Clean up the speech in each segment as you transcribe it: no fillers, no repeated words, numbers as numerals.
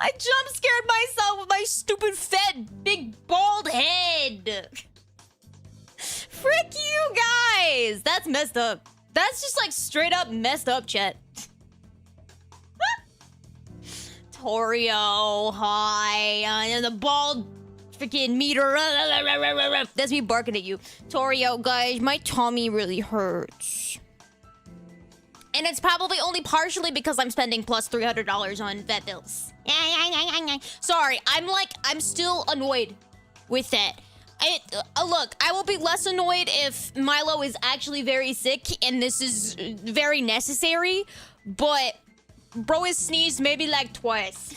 I jump scared myself with my stupid fat big bald head. Frick you guys. That's messed up. That's just like straight up messed up, chat. Torio, hi. And the bald freaking meter. That's me barking at you. Torio, guys, my tummy really hurts. And it's probably only partially because I'm spending plus $300 on vet bills. Sorry, I'm still annoyed with that. Look, I will be less annoyed if Milo is actually very sick and this is very necessary, but bro has sneezed maybe like twice.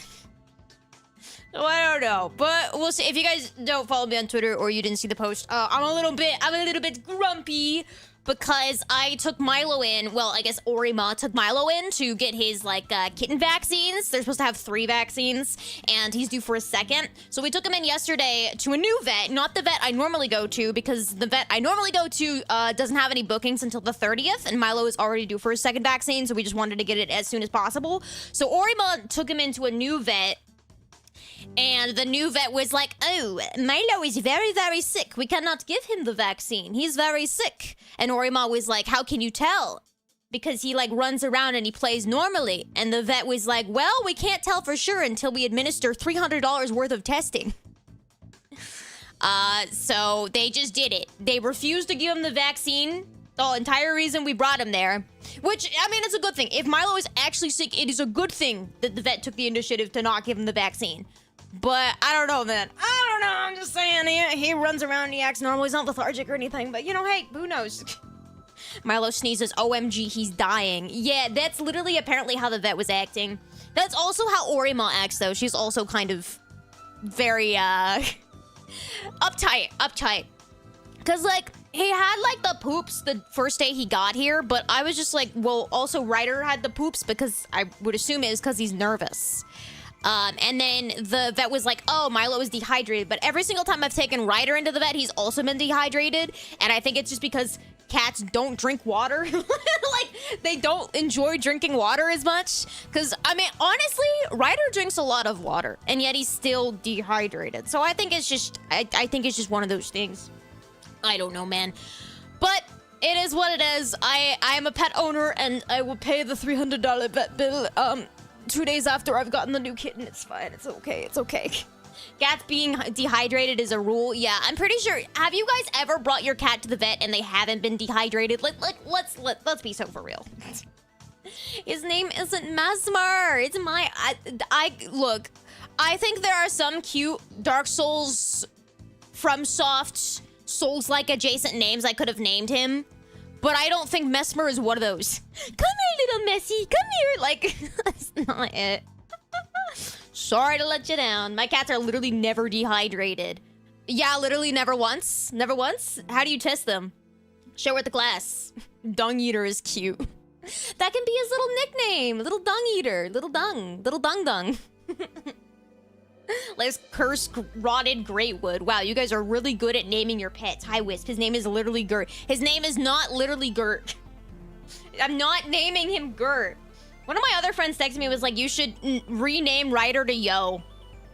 So I don't know, but we'll see. If you guys don't follow me on Twitter or you didn't see the post, I'm a little bit grumpy because I took Milo in. Well, I guess Oriane took Milo in to get his like kitten vaccines. They're supposed to have 3 vaccines, and he's due for a second. So we took him in yesterday to a new vet, not the vet I normally go to, because the vet I normally go to doesn't have any bookings until the 30th, and Milo is already due for his second vaccine, so we just wanted to get it as soon as possible. So Oriane took him into a new vet. And the new vet was like, oh, Milo is very, very sick. We cannot give him the vaccine. He's very sick. And Oriane was like, how can you tell? Because he like runs around and he plays normally. And the vet was like, well, we can't tell for sure until we administer $300 worth of testing. So they just did it. They refused to give him the vaccine. The entire reason we brought him there. Which, I mean, it's a good thing. If Milo is actually sick, it is a good thing that the vet took the initiative to not give him the vaccine. But I don't know, man. I don't know. I'm just saying. He runs around and he acts normal. He's not lethargic or anything. But, you know, hey, who knows? Milo sneezes. OMG, he's dying. Yeah, that's literally apparently how the vet was acting. That's also how Oriane acts, though. She's also kind of very, uptight. Because, like, he had, like, the poops the first day he got here. But I was just like, well, also Ryder had the poops because I would assume it is because he's nervous. And then the vet was like, oh, Milo is dehydrated. But every single time I've taken Ryder into the vet, he's also been dehydrated. And I think it's just because cats don't drink water. Like, they don't enjoy drinking water as much. Because, I mean, honestly, Ryder drinks a lot of water. And yet he's still dehydrated. So I think it's just, I think it's just one of those things. I don't know, man. But it is what it is. I am a pet owner, and I will pay the $300 vet bill, 2 days after I've gotten the new kitten. It's fine. It's okay. It's okay. Cats being dehydrated is a rule. Yeah, I'm pretty sure. Have you guys ever brought your cat to the vet and they haven't been dehydrated? Let's be so for real. His name isn't Mesmer. It's my... Look, I think there are some cute Dark Souls from soft Souls-like adjacent names I could have named him. But I don't think Mesmer is one of those. Come here, little Messy. Come here. Like, that's not it. Sorry to let you down. My cats are literally never dehydrated. Yeah, literally never once. Never once? How do you test them? Show her at the class. Dung Eater is cute. That can be his little nickname. Little Dung Eater. Little Dung. Little Dung Dung. Let's curse rotted Greatwood. Wow, you guys are really good at naming your pets. Hi, Wisp. His name is literally Gert. His name is not literally Gert. I'm not naming him Gert. One of my other friends texted me and was like, you should rename Ryder to Yo.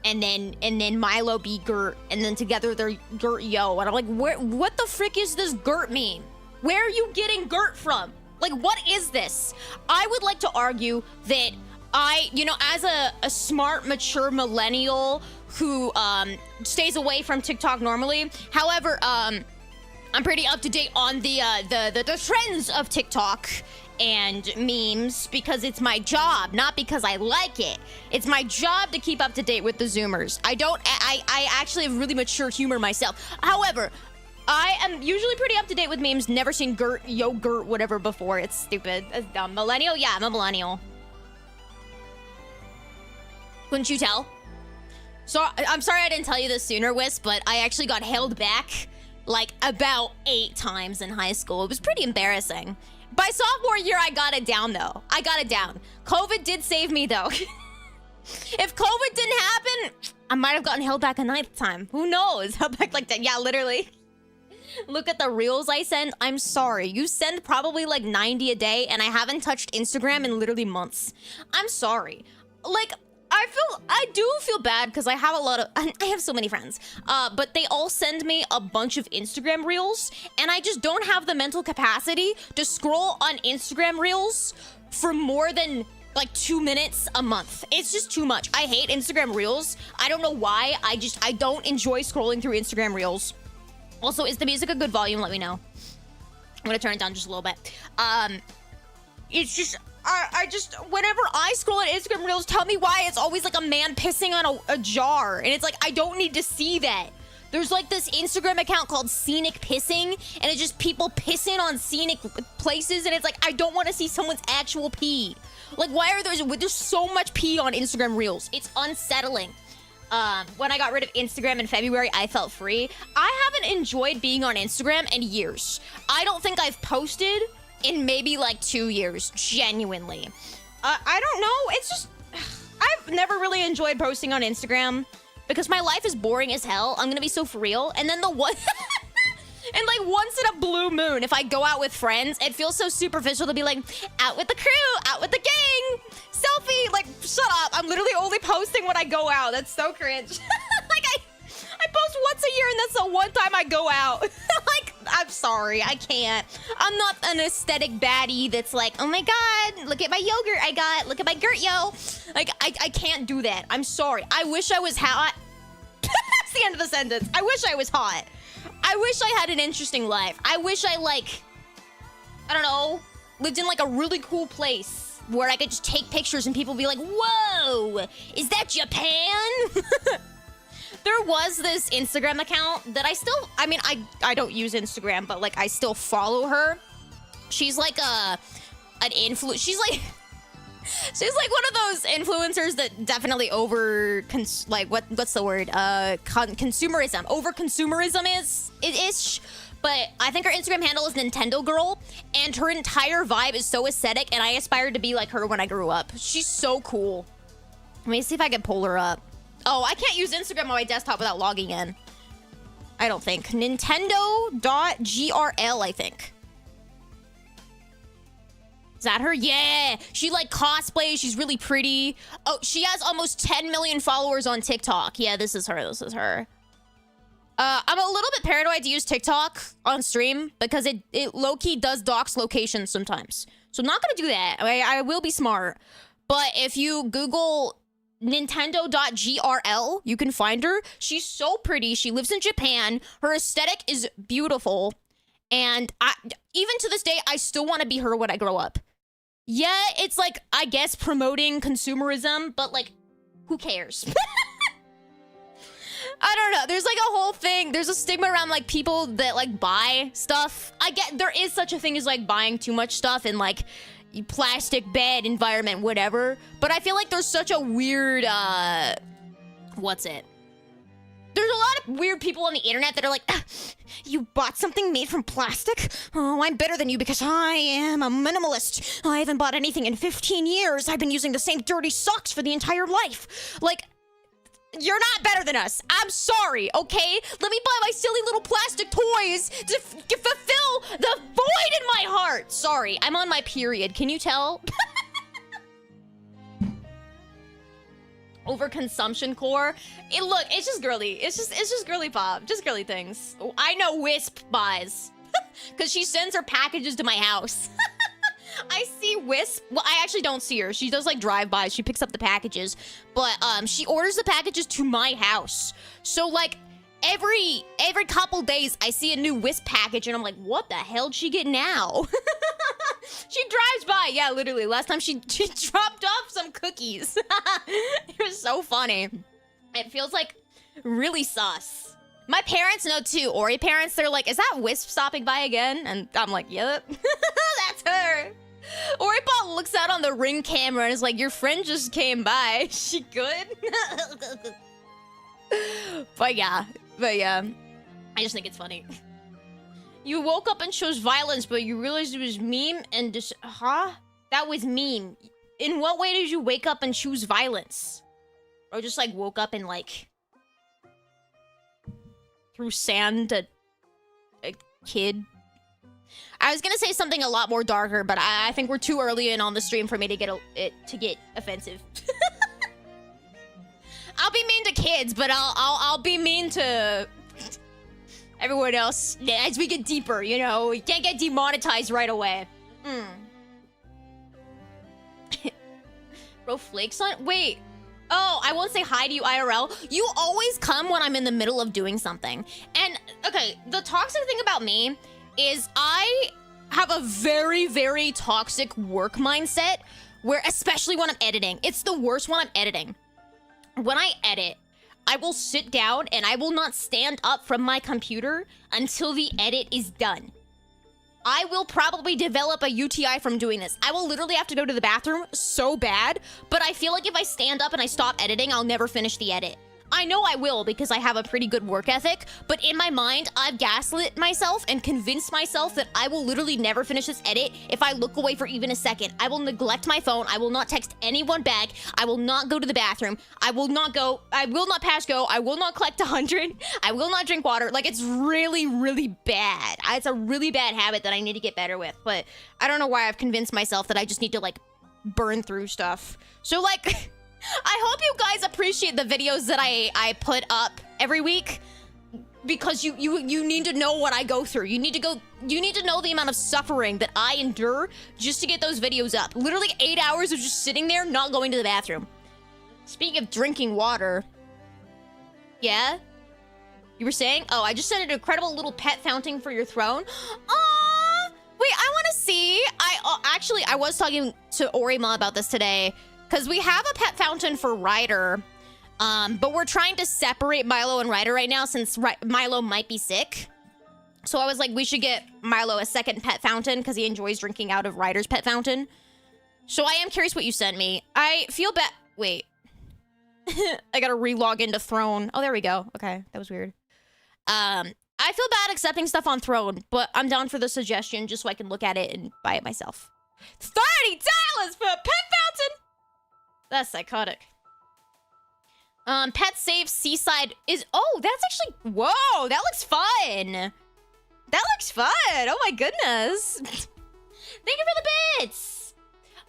And then Milo be Gert. And then together they're Gert Yo. And I'm like, what the frick is this Gert mean? Where are you getting Gert from? Like, what is this? I would like to argue that you know, as a smart, mature millennial who stays away from TikTok normally, however, I'm pretty up to date on the trends of TikTok and memes because it's my job, not because I like it. It's my job to keep up to date with the Zoomers. I actually have really mature humor myself. However, I am usually pretty up to date with memes. Never seen Gert, Yogurt, whatever before. It's stupid. That's dumb. Millennial? Yeah, I'm a millennial. Couldn't you tell? So, I'm sorry I didn't tell you this sooner, Wisp, but I actually got held back, like, about 8 times in high school. It was pretty embarrassing. By sophomore year, I got it down, though. I got it down. COVID did save me, though. If COVID didn't happen, I might have gotten held back a 9th time. Who knows? Held back like that. Yeah, literally. Look at the reels I send. I'm sorry. You send probably like 90 a day, and I haven't touched Instagram in literally months. I'm sorry. Like, I do feel bad because I have a lot of, I have so many friends, but they all send me a bunch of Instagram reels, and I just don't have the mental capacity to scroll on Instagram reels for more than like 2 minutes a month. It's just too much. I hate Instagram reels. I don't know why. I don't enjoy scrolling through Instagram reels. Also, is the music a good volume? Let me know. I'm gonna turn it down just a little bit. It's just, I just, whenever I scroll at Instagram Reels, tell me why it's always like a man pissing on a jar. And it's like, I don't need to see that. There's like this Instagram account called Scenic Pissing, and it's just people pissing on scenic places. And it's like, I don't want to see someone's actual pee. Like, why are there's so much pee on Instagram Reels? It's unsettling. When I got rid of Instagram in February, I felt free. I haven't enjoyed being on Instagram in years. I don't think I've posted in maybe like 2 years, genuinely. I don't know, it's just, I've never really enjoyed posting on Instagram because my life is boring as hell. I'm gonna be so for real. And then the one, and like once in a blue moon, if I go out with friends, it feels so superficial to be like, out with the crew, out with the gang, selfie, like, shut up. I'm literally only posting when I go out. That's so cringe. Like, I post once a year and that's the one time I go out. Like, I'm sorry, I can't. I'm not an aesthetic baddie that's like, oh my god, look at my yogurt I got, look at my girt, yo. Like, I can't do that. I'm sorry. I wish I was hot. That's the end of the sentence. I wish I was hot. I wish I had an interesting life. I wish I, like, I don't know, lived in like a really cool place where I could just take pictures and people be like, whoa, is that Japan? There was this Instagram account that I still, I mean, I don't use Instagram, but like I still follow her. She's like an influ, she's like one of those influencers that definitely what's the word? Consumerism. Over consumerism is it-ish. But I think her Instagram handle is Nintendo Girl, and her entire vibe is so aesthetic, and I aspired to be like her when I grew up. She's so cool. Let me see if I can pull her up. Oh, I can't use Instagram on my desktop without logging in. I don't think. Nintendo.grl, I think. Is that her? Yeah. She like cosplays. She's really pretty. Oh, she has almost 10 million followers on TikTok. Yeah, this is her. This is her. I'm a little bit paranoid to use TikTok on stream because it low-key does dox locations sometimes. So I'm not going to do that. I will be smart. But if you Google Nintendo.grl, you can find her. She's so pretty. She lives in Japan. Her aesthetic is beautiful. And even to this day, I still want to be her when I grow up. Yeah, it's like, I guess, promoting consumerism, but like, who cares? I don't know. There's like a whole thing. There's a stigma around like people that like buy stuff. I get there is such a thing as like buying too much stuff in like plastic bed environment, whatever. But I feel like there's such a weird, what's it? There's a lot of weird people on the internet that are like, you bought something made from plastic? Oh, I'm better than you because I am a minimalist. I haven't bought anything in 15 years. I've been using the same dirty socks for the entire life. Like, you're not better than us. I'm sorry, okay? Let me buy my silly little plastic toys to fulfill the void in my heart. Sorry, I'm on my period. Can you tell? Overconsumption core. Look, it's just girly. It's just girly pop. Just girly things. Oh, I know Wisp buys. Because she sends her packages to my house. I see Wisp. Well, I actually don't see her. She does like drive-bys. She picks up the packages. But she orders the packages to my house. So like every couple days I see a new Wisp package and I'm like, what the hell did she get now? She drives by. Yeah, literally. Last time she dropped off some cookies. It was so funny. It feels like really sus. My parents know too. Ori parents, they're like, is that Wisp stopping by again? And I'm like, yep. That's her. Oripal looks out on the Ring camera and is like, your friend just came by. Is she good? But yeah. I just think it's funny. You woke up and chose violence, but you realized it was meme and just... Huh? That was meme. In what way did you wake up and choose violence? Or just like woke up and like... threw sand at a kid? I was gonna say something a lot more darker, but I think we're too early in on the stream for me to get offensive. I'll be mean to kids, but I'll be mean to everyone else as we get deeper, you know? We can't get demonetized right away. Bro, flakes on? Wait. Oh, I won't say hi to you IRL. You always come when I'm in the middle of doing something. And, okay, the toxic thing about me is I have a very, very toxic work mindset where, especially when I'm editing, it's the worst when I'm editing. When I edit, I will sit down and I will not stand up from my computer until the edit is done. I will probably develop a UTI from doing this. I will literally have to go to the bathroom so bad, but I feel like if I stand up and I stop editing, I'll never finish the edit. I know I will because I have a pretty good work ethic, but in my mind, I've gaslit myself and convinced myself that I will literally never finish this edit if I look away for even a second. I will neglect my phone. I will not text anyone back. I will not go to the bathroom. I will not pass go. I will not collect 100. I will not drink water. Like, it's really, really bad. It's a really bad habit that I need to get better with, but I don't know why I've convinced myself that I just need to, like, burn through stuff. So, like... I hope you guys appreciate the videos that I put up every week, because you need to know what I go through. You need to know the amount of suffering that I endure just to get those videos up. Literally 8 hours of just sitting there not going to the bathroom. Speaking of drinking water. Yeah? You were saying? Oh, I just sent an incredible little pet fountain for your throne. Aww! Wait, I want to see. Actually, I was talking to Orima about this today. Because we have a pet fountain for Ryder, but we're trying to separate Milo and Ryder right now since Milo might be sick. So I was like, we should get Milo a second pet fountain because he enjoys drinking out of Ryder's pet fountain. So I am curious what you sent me. I feel bad. Wait. I gotta re-log into Throne. Oh, there we go. Okay, that was weird. I feel bad accepting stuff on Throne, but I'm down for the suggestion just so I can look at it and buy it myself. $30 for a pet fountain! That's psychotic. Pet Safe Seaside is... Oh, that's actually... Whoa, that looks fun. That looks fun. Oh my goodness. Thank you for the bits.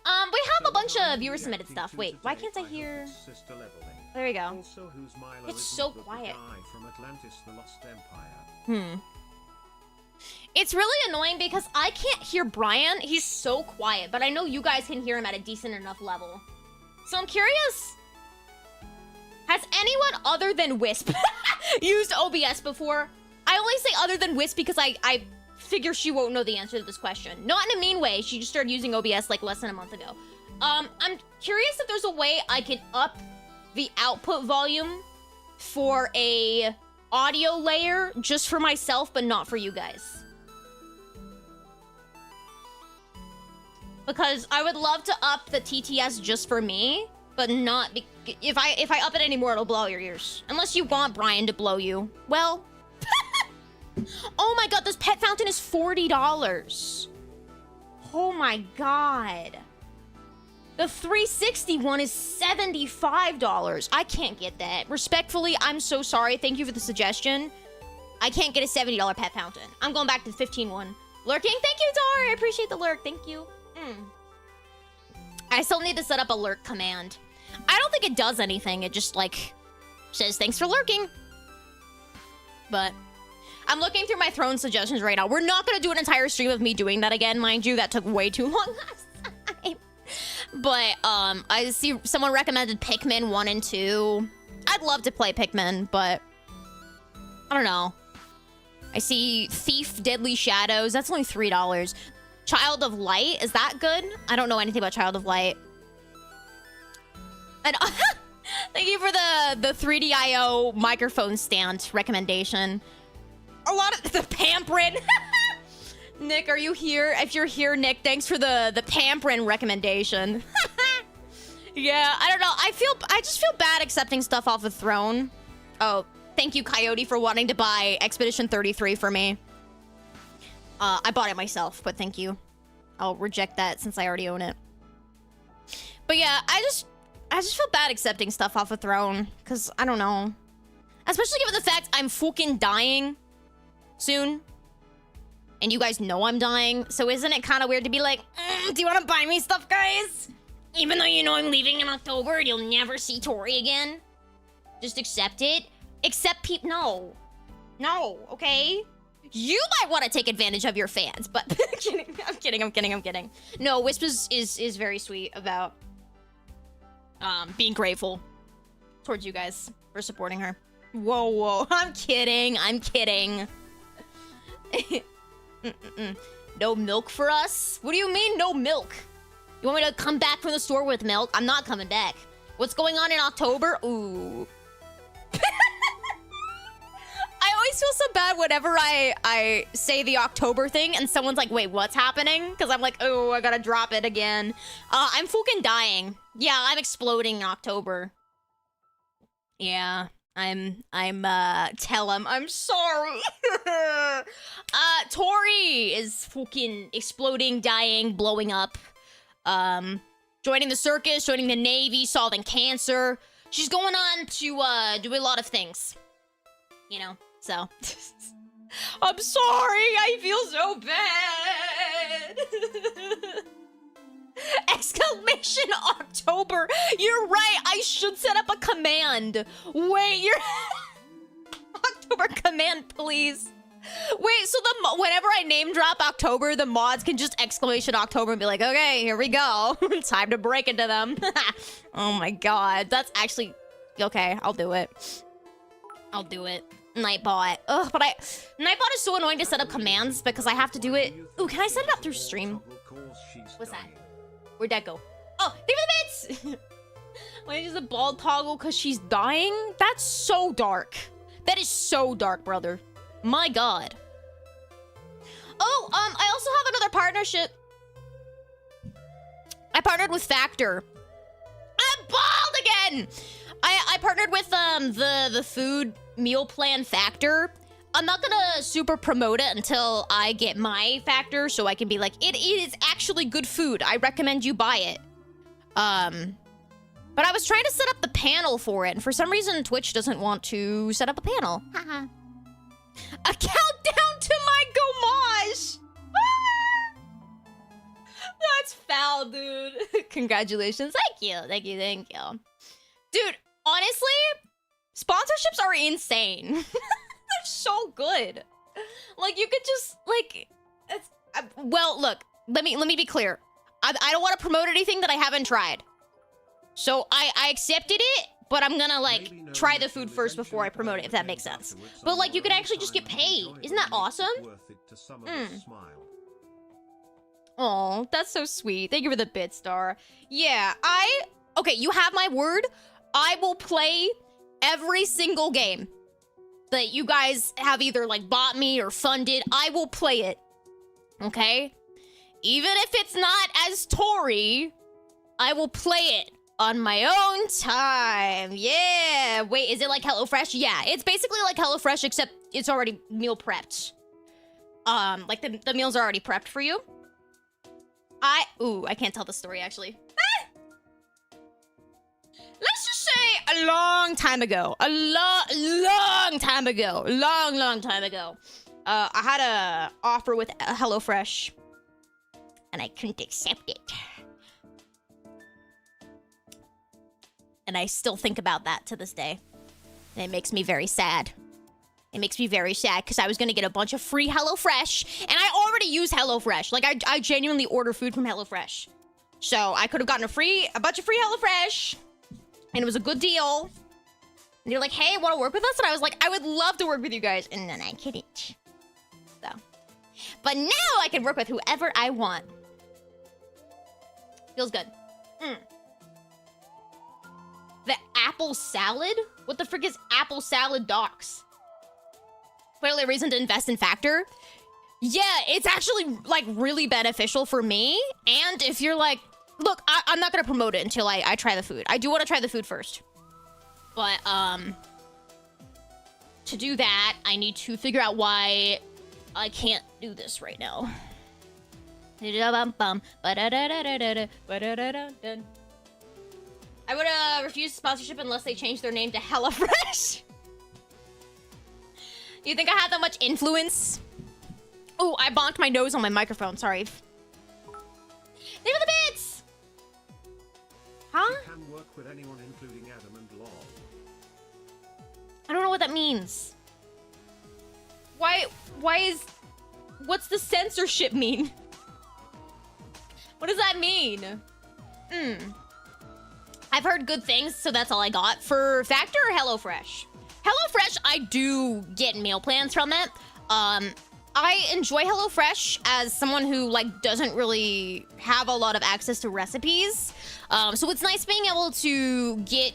We have a bunch of viewer submitted stuff. Wait, why can't I hear... There we go. It's so quiet. It's really annoying because I can't hear Brian. He's so quiet, but I know you guys can hear him at a decent enough level. So I'm curious, has anyone other than Wisp used OBS before? I only say other than Wisp because I figure she won't know the answer to this question. Not in a mean way, she just started using OBS like less than a month ago. I'm curious if there's a way I can up the output volume for a audio layer just for myself, but not for you guys. Because I would love to up the TTS just for me, but not... If I up it anymore, it'll blow your ears. Unless you want Brian to blow you. Well... Oh my god, this pet fountain is $40. Oh my god. The 360 one is $75. I can't get that. Respectfully, I'm so sorry. Thank you for the suggestion. I can't get a $70 pet fountain. I'm going back to the 15 one. Lurking? Thank you, Tori. I appreciate the lurk. Thank you. I still need to set up a lurk command. I don't think it does anything. It just, like, says thanks for lurking. But I'm looking through my Throne suggestions right now. We're not going to do an entire stream of me doing that again, mind you. That took way too long last time. But I see someone recommended Pikmin 1 and 2. I'd love to play Pikmin, but I don't know. I see Thief Deadly Shadows. That's only $3. Child of Light, is that good? I don't know anything about Child of Light. And thank you for the 3DIO microphone stand recommendation. A lot of the Pamprin. Nick, are you here? If you're here, Nick, thanks for the Pamprin recommendation. Yeah, I don't know. I just feel bad accepting stuff off of Throne. Oh, thank you, Coyote, for wanting to buy Expedition 33 for me. I bought it myself, but thank you. I'll reject that since I already own it. But yeah, I just feel bad accepting stuff off of Throne, because I don't know. Especially given the fact I'm fucking dying soon. And you guys know I'm dying, so isn't it kind of weird to be like, do you want to buy me stuff, guys? Even though you know I'm leaving in October and you'll never see Tori again. Just accept it. Accept no. No, okay? You might want to take advantage of your fans, but I'm kidding. No, Wisp is very sweet about being grateful towards you guys for supporting her. Whoa. I'm kidding. No milk for us? What do you mean, no milk? You want me to come back from the store with milk? I'm not coming back. What's going on in October? Ooh. I always feel so bad whenever I say the October thing and someone's like, wait, what's happening? Because I'm like, oh, I gotta drop it again. I'm fucking dying. Yeah, I'm exploding in October. Yeah. Tell him I'm sorry. Tori is fucking exploding, dying, blowing up. Joining the circus, joining the Navy, solving cancer. She's going on to, do a lot of things. You know, so. I'm sorry, I feel so bad. Exclamation October. You're right, I should set up a command. Wait, you're... October command, please. Wait, so whenever I name drop October, the mods can just exclamation October and be like, okay, here we go. Time to break into them. Oh my god, that's actually... Okay, I'll do it. Nightbot. Ugh, but Nightbot is so annoying to set up commands because I have to do it... Ooh, can I set it up through stream? What's that? Where'd that go? Oh, leave the bits! Why is a bald toggle because she's dying? That's so dark. That is so dark, brother. My god. Oh, I also have another partnership. I partnered with Factor. I'm bald again! I partnered with the food meal plan Factor. I'm not gonna super promote it until I get my Factor so I can be like, it is actually good food. I recommend you buy it. But I was trying to set up the panel for it, and for some reason Twitch doesn't want to set up a panel. Haha. A countdown to my gomage! That's foul, dude. Congratulations. Thank you. Dude, honestly, sponsorships are insane. They're so good. Like, you could just, like... well, look, let me be clear. I don't want to promote anything that I haven't tried. So I accepted it, but I'm gonna, like, try the food first before I promote it, if that makes sense. But, like, you could actually just get paid. Isn't that awesome? Oh, that's so sweet. Thank you for the bit star. Yeah, okay, you have my word. I will play every single game that you guys have either, like, bought me or funded. I will play it. Okay? Even if it's not as Tori, I will play it on my own time. Yeah. Wait, is it like HelloFresh? Yeah, it's basically like HelloFresh, except it's already meal prepped. Like the meals are already prepped for you. Ooh, I can't tell the story actually. Let's just say a long time ago. Long time ago. I had a offer with HelloFresh, and I couldn't accept it. And I still think about that to this day. And it makes me very sad. It makes me very sad because I was going to get a bunch of free HelloFresh. And I already use HelloFresh. Like, I genuinely order food from HelloFresh. So I could have gotten a bunch of free HelloFresh. And it was a good deal. And you're like, hey, want to work with us? And I was like, I would love to work with you guys. And then I couldn't. So. But now I can work with whoever I want. Feels good. The apple salad? What the frick is apple salad docs? Clearly a reason to invest in Factor. Yeah, it's actually, like, really beneficial for me. And if you're like, look, I'm not gonna promote it until I try the food. I do want to try the food first. But, to do that, I need to figure out why I can't do this right now. I would refuse sponsorship unless they change their name to HelloFresh. You think I had that much influence? Oh, I bonked my nose on my microphone. Sorry. Leave the bits! Huh? You can work with anyone, including Adam and Lol. that means. Why is... What's the censorship mean? What does that mean? I've heard good things, so that's all I got. For Factor or HelloFresh? HelloFresh, I do get meal plans from it. I enjoy HelloFresh as someone who like doesn't really have a lot of access to recipes. So it's nice being able to get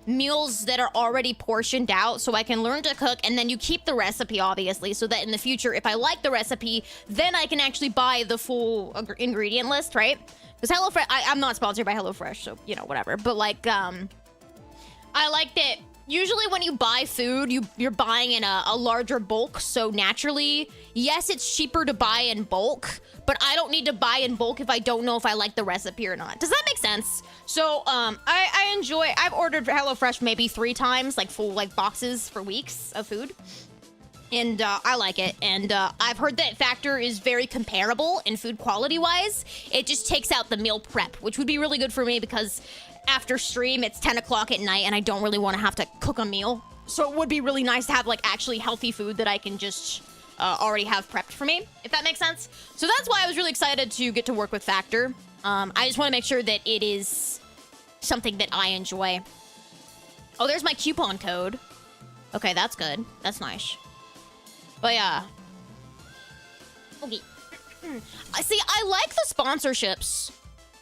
meals that are already portioned out so I can learn to cook, and then you keep the recipe obviously so that in the future if I like the recipe then I can actually buy the full ingredient list, right? Because HelloFresh, I'm not sponsored by HelloFresh, so you know, whatever, but like I like that usually when you buy food you're buying in a larger bulk, so naturally yes, it's cheaper to buy in bulk, but I don't need to buy in bulk if I don't know if I like the recipe or not. Does that make sense? So I enjoy, I've ordered HelloFresh maybe 3 times, like full like boxes for weeks of food, and I like it. And I've heard that Factor is very comparable in food quality wise. It just takes out the meal prep, which would be really good for me because after stream it's 10 o'clock at night and I don't really want to have to cook a meal. So it would be really nice to have like actually healthy food that I can just already have prepped for me, if that makes sense. So that's why I was really excited to get to work with Factor. I just want to make sure that it is something that I enjoy. Oh, there's my coupon code. Okay, that's good. That's nice. But yeah. Okay. See, I like the sponsorships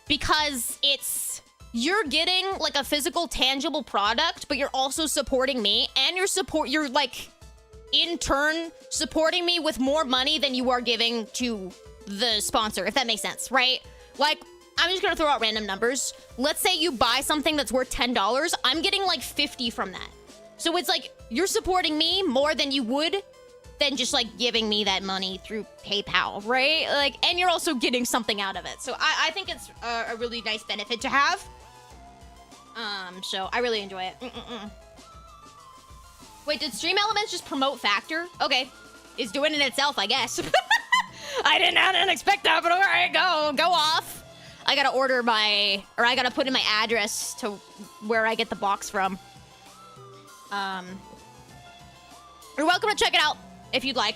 because it's... You're getting like a physical, tangible product, but you're also supporting me, and you're like... in turn supporting me with more money than you are giving to the sponsor, if that makes sense, right? Like, I'm just gonna throw out random numbers. Let's say you buy something that's worth $10, I'm getting like 50 from that. So it's like, you're supporting me more than you would than just like giving me that money through PayPal, right? Like, and you're also getting something out of it. So I think it's a really nice benefit to have. So I really enjoy it. Wait, did Stream Elements just promote Factor? Okay. It's doing it itself, I guess. I didn't expect that, but all right, go off. I gotta order I gotta put in my address to where I get the box from. You're welcome to check it out if you'd like,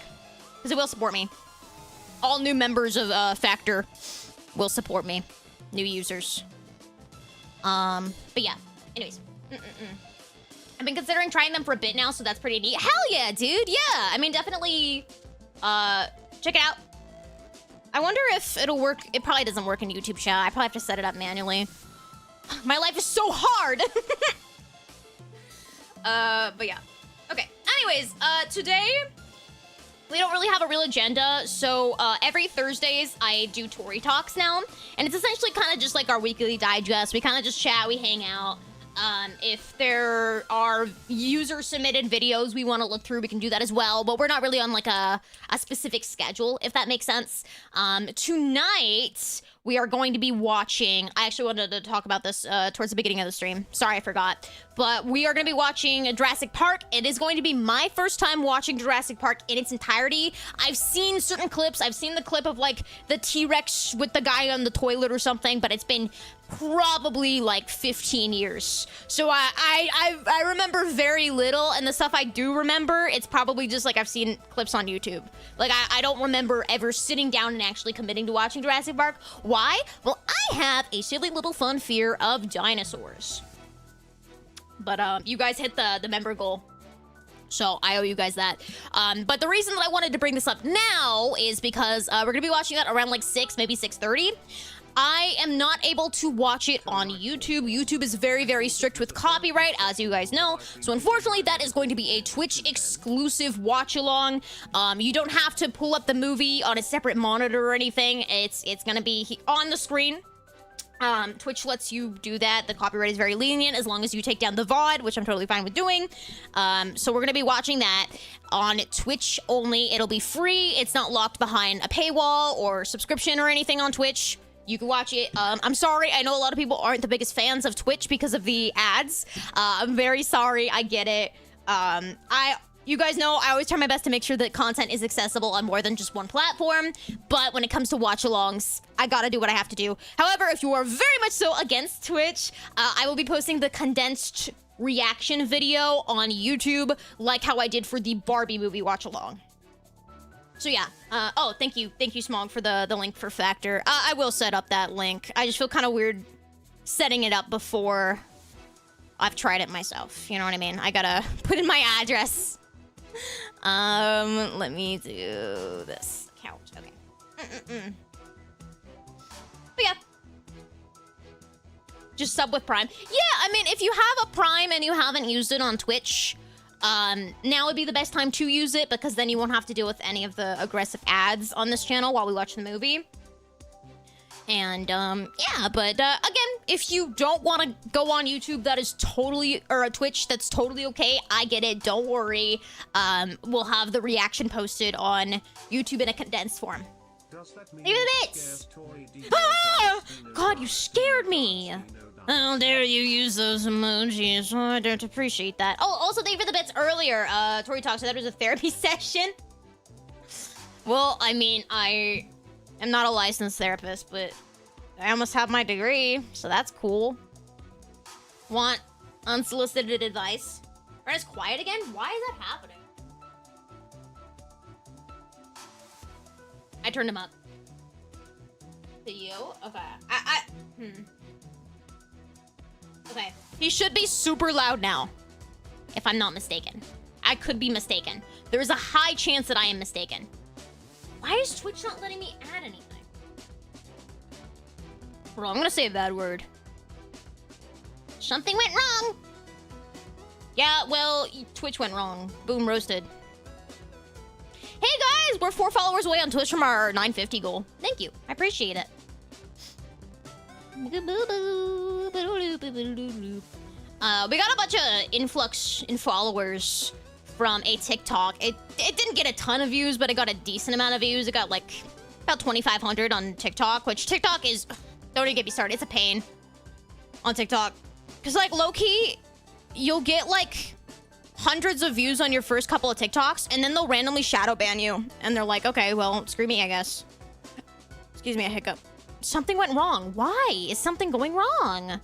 because it will support me. All new members of Factor will support me. New users. But yeah, anyways. I've been considering trying them for a bit now, so that's pretty neat. Hell yeah, dude. Yeah, I mean, definitely check it out. I wonder if it'll work. It probably doesn't work in YouTube chat. I probably have to set it up manually. My life is so hard. But yeah. Okay, anyways, today we don't really have a real agenda, so every Thursdays I do Tori Talks now, and it's essentially kind of just like our weekly digest. We kind of just chat, we hang out. If there are user-submitted videos we want to look through, we can do that as well, but we're not really on like a specific schedule, if that makes sense. Tonight, we are going to be watching... I actually wanted to talk about this towards the beginning of the stream. Sorry, I forgot. But we are going to be watching Jurassic Park. It is going to be my first time watching Jurassic Park in its entirety. I've seen certain clips. I've seen the clip of, like, the T-Rex with the guy on the toilet or something, but it's been probably, like, 15 years. So I remember very little, and the stuff I do remember, it's probably just, like, I've seen clips on YouTube. Like, I don't remember ever sitting down and actually committing to watching Jurassic Park. Why? Well, I have a silly little fun fear of dinosaurs. But you guys hit the member goal, so I owe you guys that. But the reason that I wanted to bring this up now is because we're gonna be watching that around like 6, maybe 6:30. I am not able to watch it on YouTube. YouTube is very, very strict with copyright, as you guys know. So unfortunately, that is going to be a Twitch exclusive watch along. You don't have to pull up the movie on a separate monitor or anything. It's gonna be on the screen. Twitch lets you do that. The copyright is very lenient as long as you take down the VOD, which I'm totally fine with doing. So we're gonna be watching that on Twitch only. It'll be free. It's not locked behind a paywall or subscription or anything on Twitch. You can watch it. I'm sorry. I know a lot of people aren't the biggest fans of Twitch because of the ads. I'm very sorry. I get it. You guys know I always try my best to make sure that content is accessible on more than just one platform, but when it comes to watch-alongs, I gotta do what I have to do. However, if you are very much so against Twitch, I will be posting the condensed reaction video on YouTube, like how I did for the Barbie movie watch along. So yeah, oh, thank you, Smog, for the link for Factor. I will set up that link. I just feel kind of weird setting it up before I've tried it myself. You know what I mean? I gotta put in my address. Let me do this count. Okay. But yeah. Just sub with Prime. Yeah, I mean, if you have a Prime and you haven't used it on Twitch, now would be the best time to use it, because then you won't have to deal with any of the aggressive ads on this channel while we watch the movie. And, yeah, but, again, if you don't want to go on YouTube, that is totally, or a Twitch, that's totally okay. I get it, don't worry. We'll have the reaction posted on YouTube in a condensed form. Leave the bits! Ah! God, you scared me! How dare you use those emojis? Oh, I don't appreciate that. Oh, also, thank you for the bits earlier. TORITALK said that was a therapy session. Well, I mean, I am not a licensed therapist, but I almost have my degree, so that's cool. Want unsolicited advice? Brenna's quiet again? Why is that happening? I turned him up. To you? Okay. Okay. He should be super loud now, if I'm not mistaken. I could be mistaken. There is a high chance that I am mistaken. Why is Twitch not letting me add anything? Bro, I'm gonna say a bad word. Something went wrong. Yeah, well, Twitch went wrong. Boom, roasted. Hey guys, we're 4 followers away on Twitch from our 950 goal. Thank you, I appreciate it. We got a bunch of influx in followers from a TikTok. It didn't get a ton of views, but it got a decent amount of views. It got like about 2,500 on TikTok, which TikTok is, don't even get me started, it's a pain on TikTok. Cause like low-key, you'll get like hundreds of views on your first couple of TikToks, and then they'll randomly shadow ban you. And they're like, okay, well, screw me, I guess. Excuse me, a hiccup. Something went wrong. Why? Is something going wrong?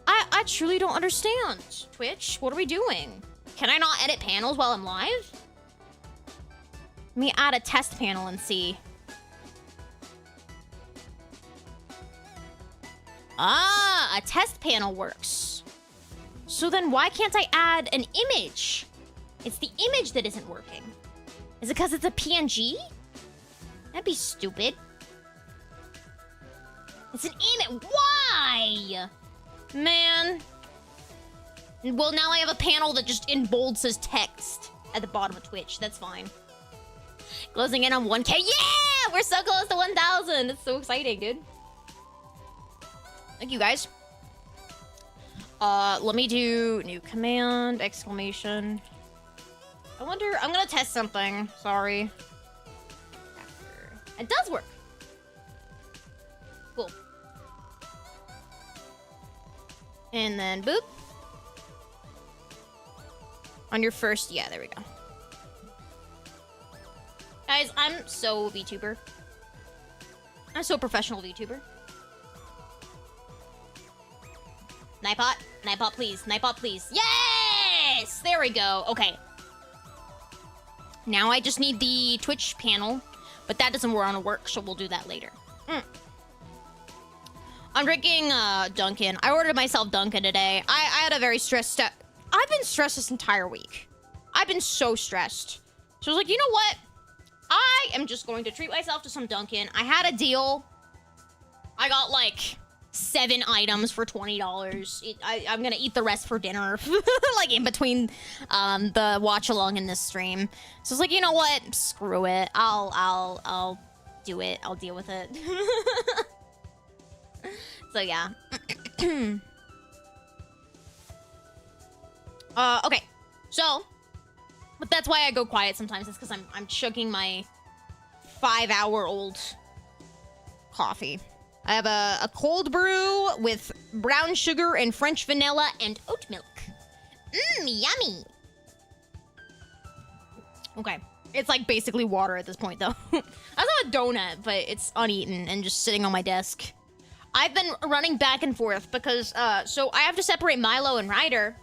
I truly don't understand. Twitch, what are we doing? Can I not edit panels while I'm live? Let me add a test panel and see. Ah, a test panel works. So then why can't I add an image? It's the image that isn't working. Is it because it's a PNG? That'd be stupid. It's an image. Why? Man. Well, now I have a panel that just in bold says text at the bottom of Twitch. That's fine. Closing in on 1K. Yeah! We're so close to 1,000. It's so exciting, dude. Thank you, guys. Let me do new command, exclamation. I wonder, I'm gonna test something. Sorry. It does work. Cool. And then boop. On your first, yeah, there we go. Guys, I'm so VTuber. I'm so professional VTuber. Nightbot, Nightbot, please. Nightbot, please. Yes! There we go. Okay. Now I just need the Twitch panel, but that doesn't want to work, so we'll do that later. I'm drinking Dunkin. I ordered myself Dunkin today. I had a very stressed... I've been stressed this entire week. I've been so stressed. So I was like, you know what? I am just going to treat myself to some Dunkin. I had a deal. I got like 7 items for $20. I'm gonna eat the rest for dinner, like in between the watch along in this stream. So I was like, you know what? Screw it. I'll do it. I'll deal with it. So yeah. Okay. So, but that's why I go quiet sometimes. It's because I'm chugging my 5-hour-old coffee. I have a cold brew with brown sugar and French vanilla and oat milk. Yummy. Okay. It's like basically water at this point, though. I have a donut, but it's uneaten and just sitting on my desk. I've been running back and forth because, so I have to separate Milo and Ryder.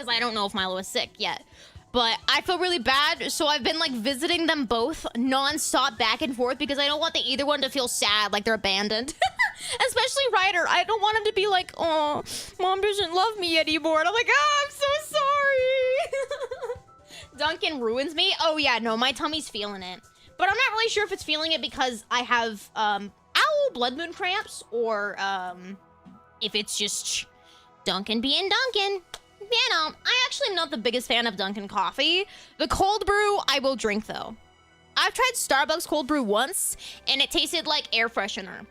because I don't know if Milo is sick yet. But I feel really bad, so I've been like visiting them both non-stop back and forth because I don't want either one to feel sad, like they're abandoned. Especially Ryder. I don't want him to be like, oh, mom doesn't love me anymore. And I'm like, oh, I'm so sorry. Dunkin ruins me. Oh yeah, no, my tummy's feeling it. But I'm not really sure if it's feeling it because I have owl blood moon cramps or if it's just Dunkin being Dunkin. You know, I actually am not the biggest fan of Dunkin' coffee. The cold brew, I will drink, though. I've tried Starbucks cold brew once, and it tasted like air freshener.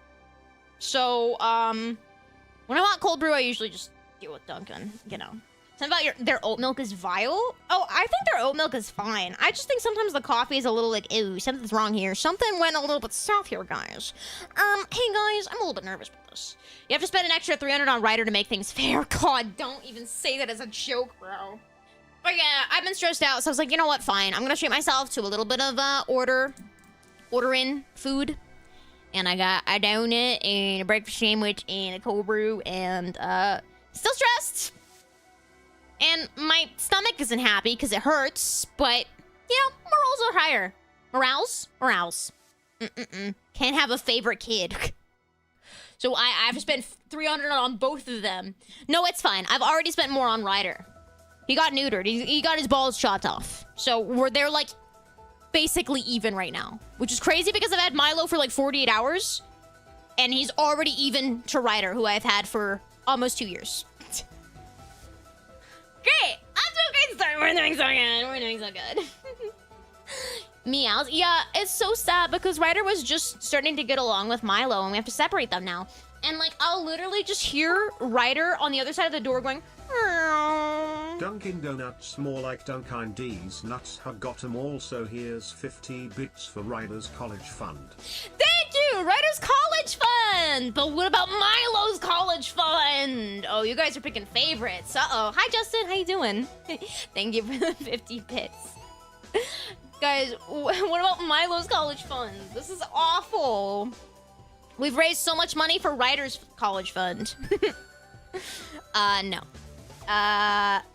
So, when I want cold brew, I usually just deal with Dunkin', you know. Something about their oat milk is vile? Oh, I think their oat milk is fine. I just think sometimes the coffee is a little like, ew, something's wrong here. Something went a little bit south here, guys. Hey, guys, I'm a little bit nervous with this. You have to spend an extra 300 on Ryder to make things fair. God, don't even say that as a joke, bro. But yeah, I've been stressed out, so I was like, you know what, fine. I'm gonna treat myself to a little bit of ordering food. And I got a donut and a breakfast sandwich and a cold brew and still stressed. And my stomach isn't happy because it hurts, but, you know, morals are higher. Morals? Morals. Can't have a favorite kid. So I have to spend 300 on both of them. No, it's fine. I've already spent more on Ryder. He got neutered. He got his balls chopped off. So they're like basically even right now. Which is crazy because I've had Milo for like 48 hours. And he's already even to Ryder, who I've had for almost 2 years. Great! I'm so great start. We're doing so good. We're doing so good. Meows. Yeah, it's so sad because Ryder was just starting to get along with Milo and we have to separate them now. And like, I'll literally just hear Ryder on the other side of the door going, Dunkin' Donuts, more like Dunkin' D's nuts, have got 'em all, so here's 50 bits for Ryder's college fund. Thank you! Ryder's college fund! But what about Milo's college fund? Oh, you guys are picking favorites. Uh-oh. Hi, Justin. How you doing? Thank you for the 50 bits. Guys, what about Milo's college fund? This is awful. We've raised so much money for Ryder's college fund. No.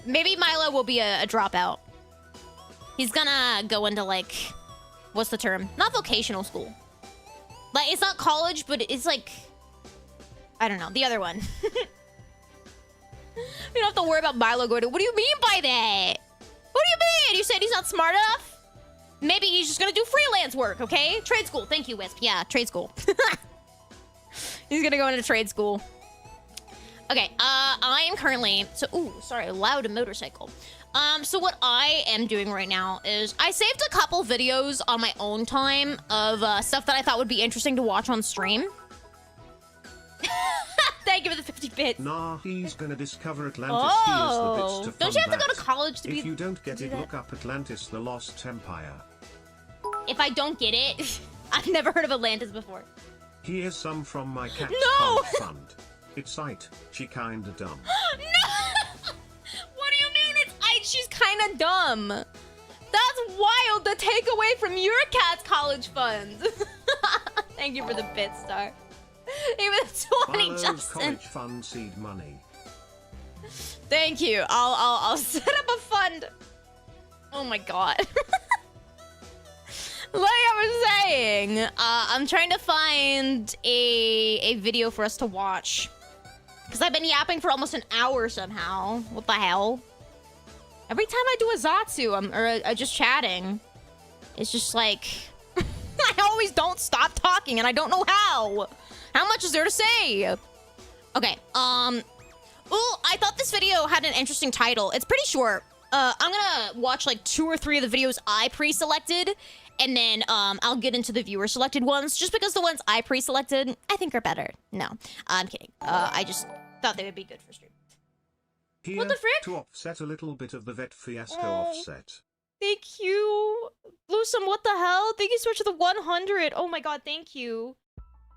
Maybe Milo will be a dropout. He's gonna go into, like, what's the term? Not vocational school. Like, it's not college, but it's like, I don't know, the other one. You don't have to worry about Milo going to, what do you mean by that? What do you mean? You said he's not smart enough? Maybe he's just gonna do freelance work, okay? Trade school. Thank you, Wisp. Yeah, trade school. He's gonna go into trade school. Okay, I am currently, so, ooh, sorry, loud motorcycle. So what I am doing right now is I saved a couple videos on my own time of stuff that I thought would be interesting to watch on stream. Thank you for the 50 bits. Nah, he's gonna discover Atlantis. Oh, here's the bits to don't you have to go to college to be? If you don't get it, look up Atlantis, the Lost Empire. If I don't get it, I've never heard of Atlantis before. Here's some from my cat's No! college fund. It's Ite, she kinda dumb. No! What do you mean she's kinda dumb? That's wild to take away from your cat's college fund. Thank you for the bit, Star. Even 20, Milo's Justin. college fund seed money. Thank you. I'll set up a fund. Oh my god. Like I was saying, I'm trying to find a video for us to watch. Because I've been yapping for almost an hour somehow. What the hell? Every time I do a Zatsu, or just chatting, it's just like... I always don't stop talking, and I don't know how. How much is there to say? Okay, ooh, I thought this video had an interesting title. It's pretty short. I'm gonna watch like 2 or 3 of the videos I pre-selected, and then I'll get into the viewer-selected ones, just because the ones I pre-selected, I think are better. No, I'm kidding. I just thought they would be good for stream. Here, What the frick? to offset a little bit of the vet fiasco offset. Thank you. Bluesome, what the hell? Thank you so much for the 100. Oh my god, thank you.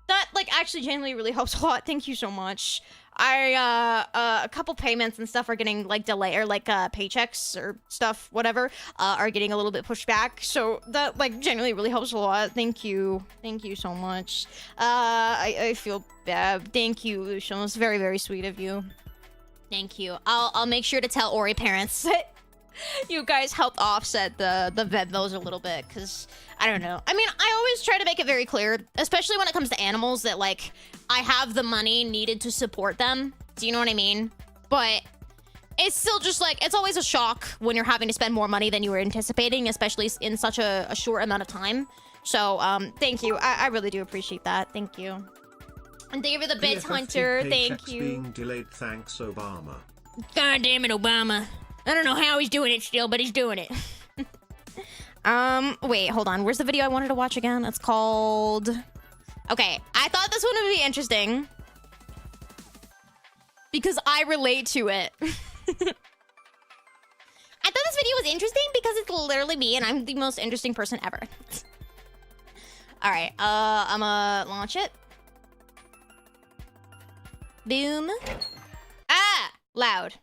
That, like, actually genuinely really helps a lot. Thank you so much. A couple payments and stuff are getting, like, delayed, or, like, paychecks or stuff, whatever, are getting a little bit pushed back. So that, like, genuinely really helps a lot. Thank you. Thank you so much. I feel bad. Thank you, Lucian. It's very, very sweet of you. Thank you. I'll make sure to tell Ori parents that you guys helped offset the Venmos a little bit, because I don't know. I mean, I always try to make it very clear, especially when it comes to animals, that like I have the money needed to support them. Do you know what I mean? But it's still just like, it's always a shock when you're having to spend more money than you were anticipating, especially in such a short amount of time. So thank you. I really do appreciate that. Thank you. And thank you for the bits, Hunter. Thank you. Being delayed, thanks, Obama. God damn it, Obama. I don't know how he's doing it still, but he's doing it. Wait, hold on. Where's the video I wanted to watch again? It's called... Okay, I thought this one would be interesting. Because I relate to it. I thought this video was interesting because it's literally me and I'm the most interesting person ever. Alright, I'ma launch it. Boom. Ah! Loud.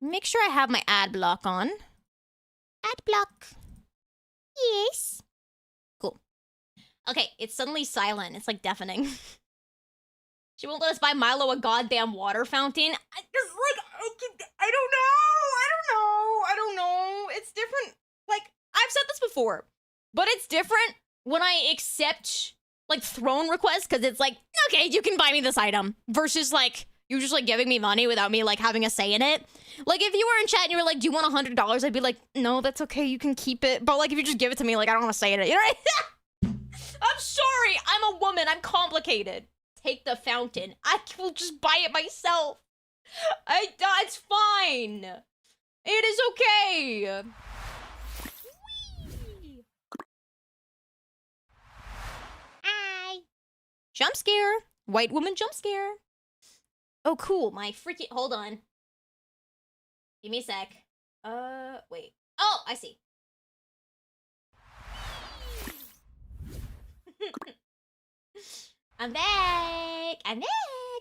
Make sure I have my ad block on. Ad block. Yes. Cool. Okay, it's suddenly silent. It's like deafening. She won't let us buy Milo a goddamn water fountain. I don't know. It's different. Like, I've said this before, but it's different when I accept like throne requests, because it's like, okay, you can buy me this item, versus like you just like giving me money without me like having a say in it. Like if you were in chat and you were like, do you want $100? I'd be like, no, that's okay, you can keep it. But like if you just give it to me, like I don't want to say it, you know? I'm sorry, I'm a woman, I'm complicated. Take the fountain. I will just buy it myself. It's fine. It is okay. Whee! Hi. Jump scare. White woman jump scare. Oh, cool. My freaking... Hold on. Give me a sec. Wait. Oh, I see. I'm back. I'm back.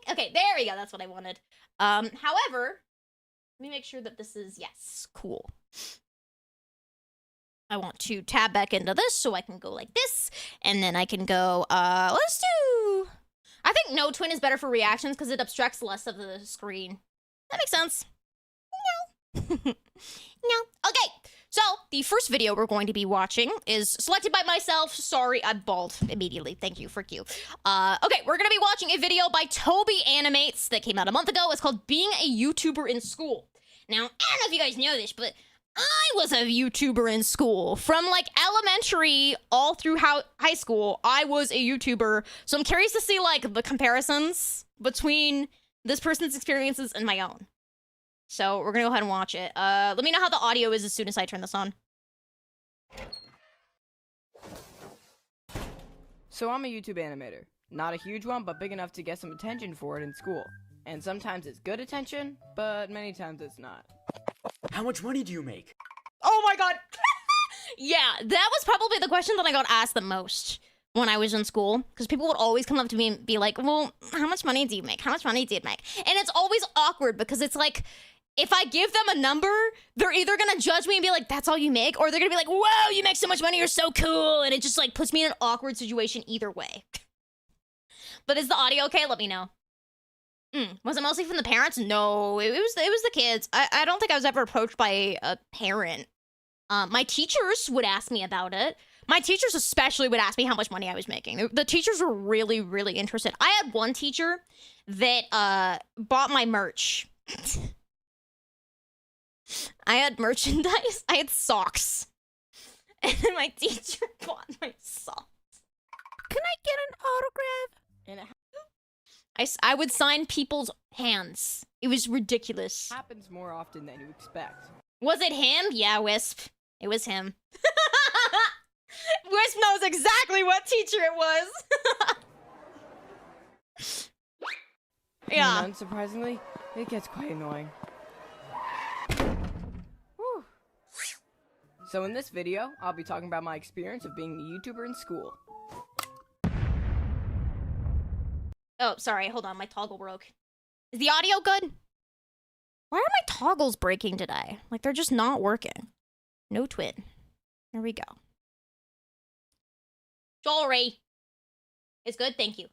Okay, there we go. That's what I wanted. However, let me make sure that this is... Yes, cool. I want to tab back into this so I can go like this. And then I can go, let's do... I think no twin is better for reactions because it obstructs less of the screen. That makes sense. No. No. Okay. So, the first video we're going to be watching is selected by myself. Sorry, I'm bald immediately. Thank you, frick you. Okay, we're gonna be watching a video by Toby Animates that came out a month ago. It's called Being a YouTuber in School. Now, I don't know if you guys know this, but I was a YouTuber in school. From, like, elementary all through high school, I was a YouTuber. So I'm curious to see, like, the comparisons between this person's experiences and my own. So we're gonna go ahead and watch it. Let me know how the audio is as soon as I turn this on. So I'm a YouTube animator. Not a huge one, but big enough to get some attention for it in school. And sometimes it's good attention, but many times it's not. How much money do you make? Oh my god! Yeah, that was probably the question that I got asked the most when I was in school. Because people would always come up to me and be like, well, how much money do you make? How much money do you make? And it's always awkward because it's like, if I give them a number, they're either gonna judge me and be like, that's all you make? Or they're gonna be like, whoa, you make so much money, you're so cool. And it just like puts me in an awkward situation either way. But is the audio okay? Let me know. Was it mostly from the parents? No, it was the kids. I don't think I was ever approached by a parent. My teachers would ask me about it. My teachers especially would ask me how much money I was making. The teachers were really, really interested. I had one teacher that bought my merch. I had merchandise. I had socks. And then my teacher bought my socks. Can I get an autograph? And I would sign people's hands. It was ridiculous. happens more often than you expect. Was it him? Yeah, Wisp. It was him. Wisp knows exactly what teacher it was. Yeah. And unsurprisingly, it gets quite annoying. Whew. So in this video, I'll be talking about my experience of being a YouTuber in school. Oh, sorry. Hold on. My toggle broke. Is the audio good? Why are my toggles breaking today? Like, they're just not working. No twin. There we go. Sorry. It's good. Thank you.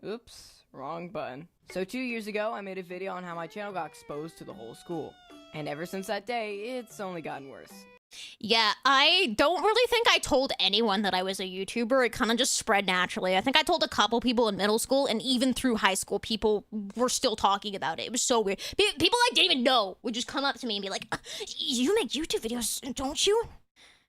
Oops, Wrong button. So 2 years ago, I made a video on how my channel got exposed to the whole school. And ever since that day, it's only gotten worse. Yeah, I don't really think I told anyone that I was a YouTuber. It kind of just spread naturally. I think I told a couple people in middle school, and even through high school, people were still talking about it. It was so weird. People I didn't even know would just come up to me and be like, you make YouTube videos, don't you?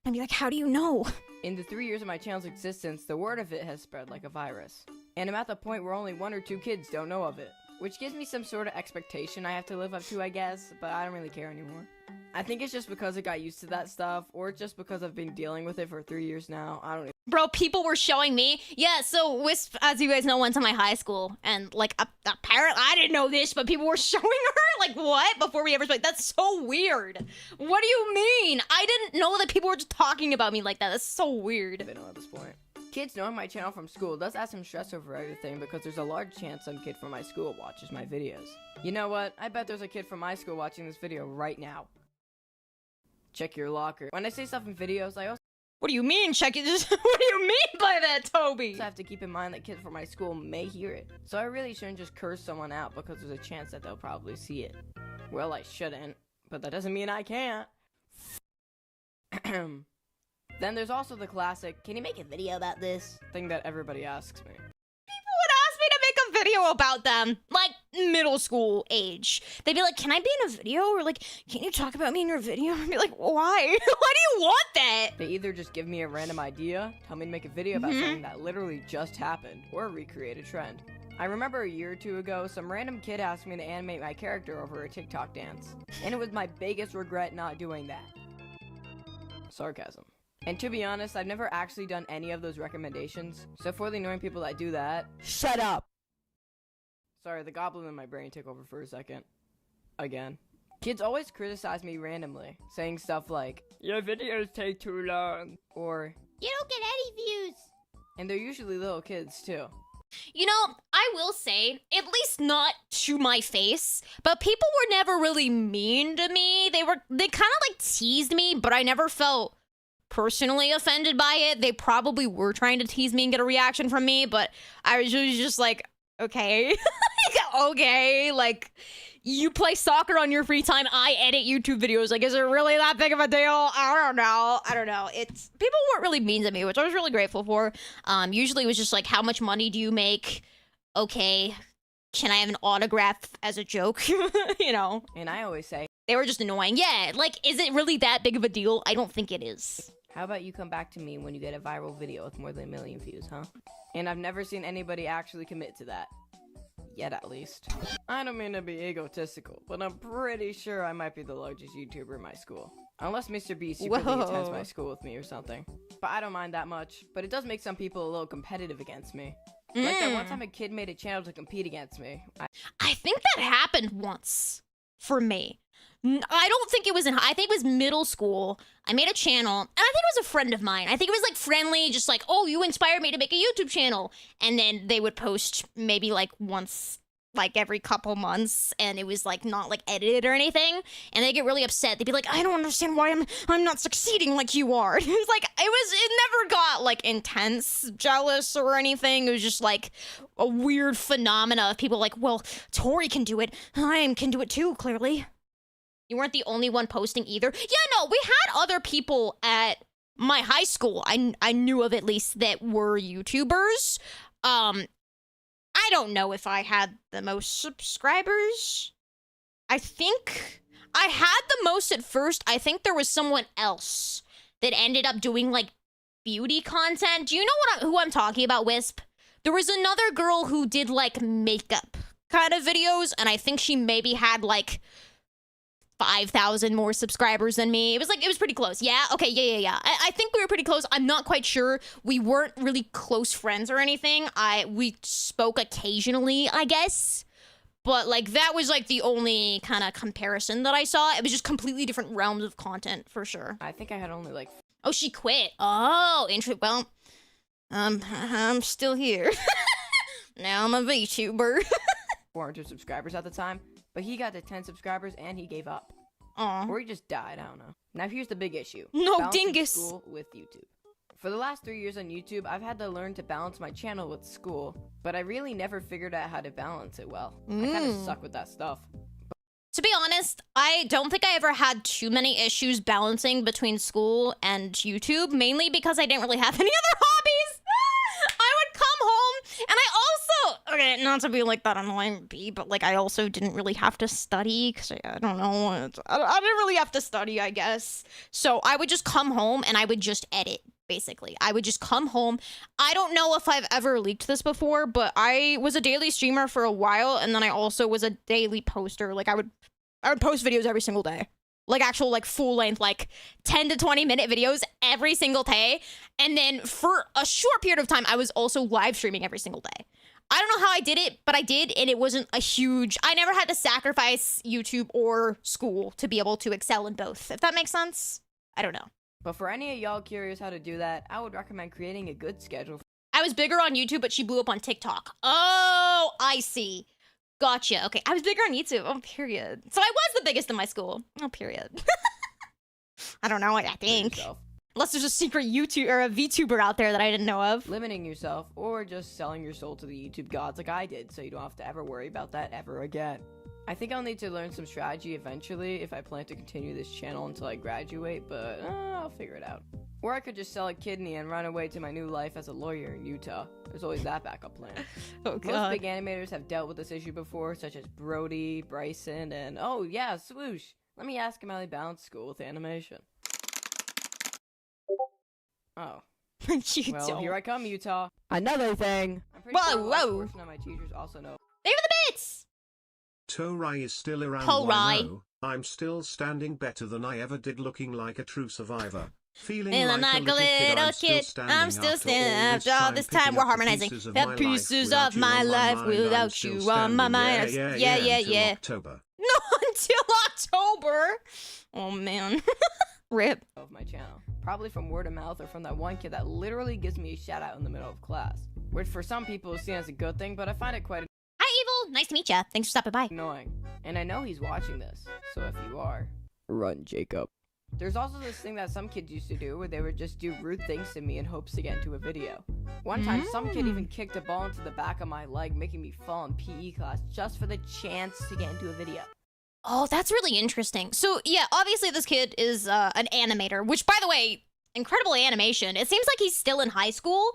I'd be like, how do you know? In the 3 years of my channel's existence, the word of it has spread like a virus. And I'm at the point where only 1 or 2 kids don't know of it. Which gives me some sort of expectation I have to live up to, I guess, but I don't really care anymore. I think it's just because I got used to that stuff, or just because I've been dealing with it for 3 years now. I don't know. Bro, people were showing me. Yeah, so Wisp, as you guys know, went to my high school. And, like, apparently, I didn't know this, but people were showing her. Like, what? Before we ever spoke. That's so weird. What do you mean? I didn't know that people were just talking about me like that. That's so weird. I know at this point. Kids knowing my channel from school does add some stress over everything because there's a large chance some kid from my school watches my videos. You know what? I bet there's a kid from my school watching this video right now. Check your locker. When I say stuff in videos, I also What do you mean, check it? What do you mean by that, Toby? have to keep in mind that kids from my school may hear it. So I really shouldn't just curse someone out because there's a chance that they'll probably see it. Well, I shouldn't, but that doesn't mean I can't. Then there's also the classic, can you make a video about this? Thing that everybody asks me. People would ask me to make a video about them, like middle school age. They'd be like, can I be in a video? Or like, can you talk about me in your video? I'd be like, why? Why do you want that? They either just give me a random idea, tell me to make a video about something that literally just happened, or recreate a trend. I remember a year or 2 ago, some random kid asked me to animate my character over a TikTok dance. And it was my biggest regret not doing that. Sarcasm. And to be honest, I've never actually done any of those recommendations, so for the annoying people that do that, shut up! Sorry, the goblin in my brain took over for a second. Again. Kids always criticize me randomly, saying stuff like, your videos take too long, or, You don't get any views. and they're usually little kids too. You know, I will say, at least not to my face, but people were never really mean to me. They kind of like teased me, but I never felt personally offended by it. They probably were trying to tease me and get a reaction from me, but I was just like, okay. Okay, like, you play soccer on your free time, I edit YouTube videos. Like, is it really that big of a deal? I don't know. People weren't really mean to me, which I was really grateful for. Usually it was just like, how much money do you make? Okay, can I have an autograph as a joke? You know? And I always say, They were just annoying. Yeah, like, is it really that big of a deal? I don't think it is. how about you come back to me when you get a viral video with more than 1 million views, huh? And I've never seen anybody actually commit to that. Yet, at least. I don't mean to be egotistical, but I'm pretty sure I might be the largest YouTuber in my school. Unless Mr. B secretly attends my school with me or something. But I don't mind that much. But it does make some people a little competitive against me. Like that one time a kid made a channel to compete against me. I think that happened once for me. I don't think it was I think it was middle school. I made a channel, and I think it was a friend of mine. I think it was like friendly, just like, oh, you inspired me to make a YouTube channel. And then they would post maybe like once, like every couple months, and it was like not like edited or anything. And they get really upset. They'd be like, I don't understand why I'm not succeeding like you are. It was like, it never got like intense jealous or anything. It was just like a weird phenomena of people like, well, Tori can do it. I can do it too, clearly. You weren't the only one posting either. Yeah, no, we had other people at my high school I knew of, at least, that were YouTubers. I don't know if I had the most subscribers. I think I had the most at first. I think there was someone else that ended up doing like beauty content. Do you know who I'm talking about, Wisp? There was another girl who did like makeup kind of videos, and I think she maybe had like 5,000 more subscribers than me. It was pretty close. Yeah? Okay, yeah. I think we were pretty close. I'm not quite sure. We weren't really close friends or anything. We spoke occasionally, I guess. But, like, that was, like, the only kind of comparison that I saw. It was just completely different realms of content, for sure. I think I had only, like... Oh, she quit. Oh, well, I'm still here. Now I'm a VTuber. 400 subscribers at the time. But he got to 10 subscribers and he gave up. Aw. Or he just died, I don't know. Now here's the big issue. No, Balancing dingus. School with YouTube. For the last 3 years on YouTube, I've had to learn to balance my channel with school, but I really never figured out how to balance it well. I kind of suck with that stuff. To be honest, I don't think I ever had too many issues balancing between school and YouTube, mainly because I didn't really have any other hobbies. I would come home, and I also, okay, not to be like that annoying bee, but like I also didn't really have to study, because I don't know, I didn't really have to study, I guess. So I would just come home, and I would just edit. Basically, I would just come home. I don't know if I've ever leaked this before, but I was a daily streamer for a while, and then I also was a daily poster. Like I would post videos every single day, like actual like full length, like 10 to 20 minute videos every single day. And then for a short period of time, I was also live streaming every single day. I don't know how I did it, but I did, and it wasn't a huge. I never had to sacrifice YouTube or school to be able to excel in both. If that makes sense, I don't know. But for any of y'all curious how to do that, I would recommend creating a good schedule. I was bigger on YouTube, but she blew up on TikTok. Oh, I see. Gotcha. Okay, I was bigger on YouTube. Oh, period. So I was the biggest in my school. Oh, period. I don't know what I think. Unless there's a secret YouTube or a VTuber out there that I didn't know of. Limiting yourself or just selling your soul to the YouTube gods like I did, so you don't have to ever worry about that ever again. I think I'll need to learn some strategy eventually if I plan to continue this channel until I graduate, but I'll figure it out. Or I could just sell a kidney and run away to my new life as a lawyer in Utah. There's always that backup plan. Oh, God. Most big animators have dealt with this issue before, such as Brody, Bryson, and oh yeah, Swoosh. Let me ask him how they balance school with animation. Oh. Well, here I come, Utah. Another thing. I'm pretty sure a portion of my teachers also know. They were the bits! Tori is still around. Tori. Why no? I'm still standing better than I ever did, looking like a true survivor. Feeling like a little kid. I'm still standing after all this time. We're harmonizing. The pieces of my life without you on my mind. Yeah. October. No, until October. Oh, man. Rip. Of my channel. Probably from word of mouth or from that one kid that literally gives me a shout out in the middle of class. Which for some people is seen as a good thing, but I find it quite Hi, Evil. Nice to meet ya. Thanks for stopping by. annoying. And I know he's watching this, so if you are, run, Jacob. There's also this thing that some kids used to do where they would just do rude things to me in hopes to get into a video. One time, some kid even kicked a ball into the back of my leg, making me fall in PE class just for the chance to get into a video. Oh, that's really interesting. So, yeah, obviously this kid is an animator, which, by the way, incredible animation. It seems like he's still in high school.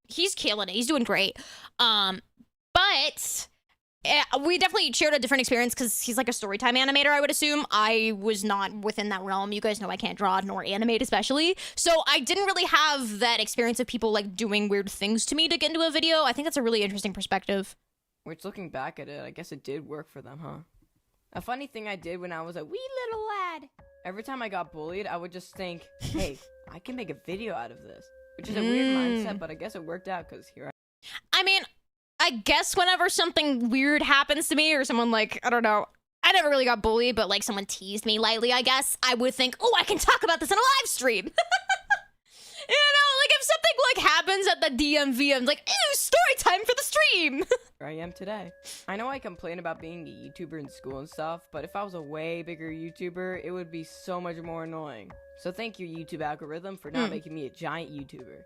He's killing it. He's doing great. But we definitely shared a different experience because he's like a storytime animator, I would assume. I was not within that realm. You guys know I can't draw nor animate especially. So I didn't really have that experience of people like doing weird things to me to get into a video. I think that's a really interesting perspective. Which, looking back at it, I guess it did work for them, huh? A funny thing I did when I was a wee little lad. Every time I got bullied, I would just think, hey, I can make a video out of this. Which is a weird mindset, but I guess it worked out because here I mean, I guess whenever something weird happens to me or someone like, I don't know, I never really got bullied, but like someone teased me lightly, I guess, I would think, oh, I can talk about this in a live stream. You know, like if something like happens at the DMV, I'm like, ew, story time for the stream. Here I am today. I know I complain about being a YouTuber in school and stuff, but if I was a way bigger YouTuber, it would be so much more annoying. So thank you, YouTube algorithm, for not making me a giant YouTuber.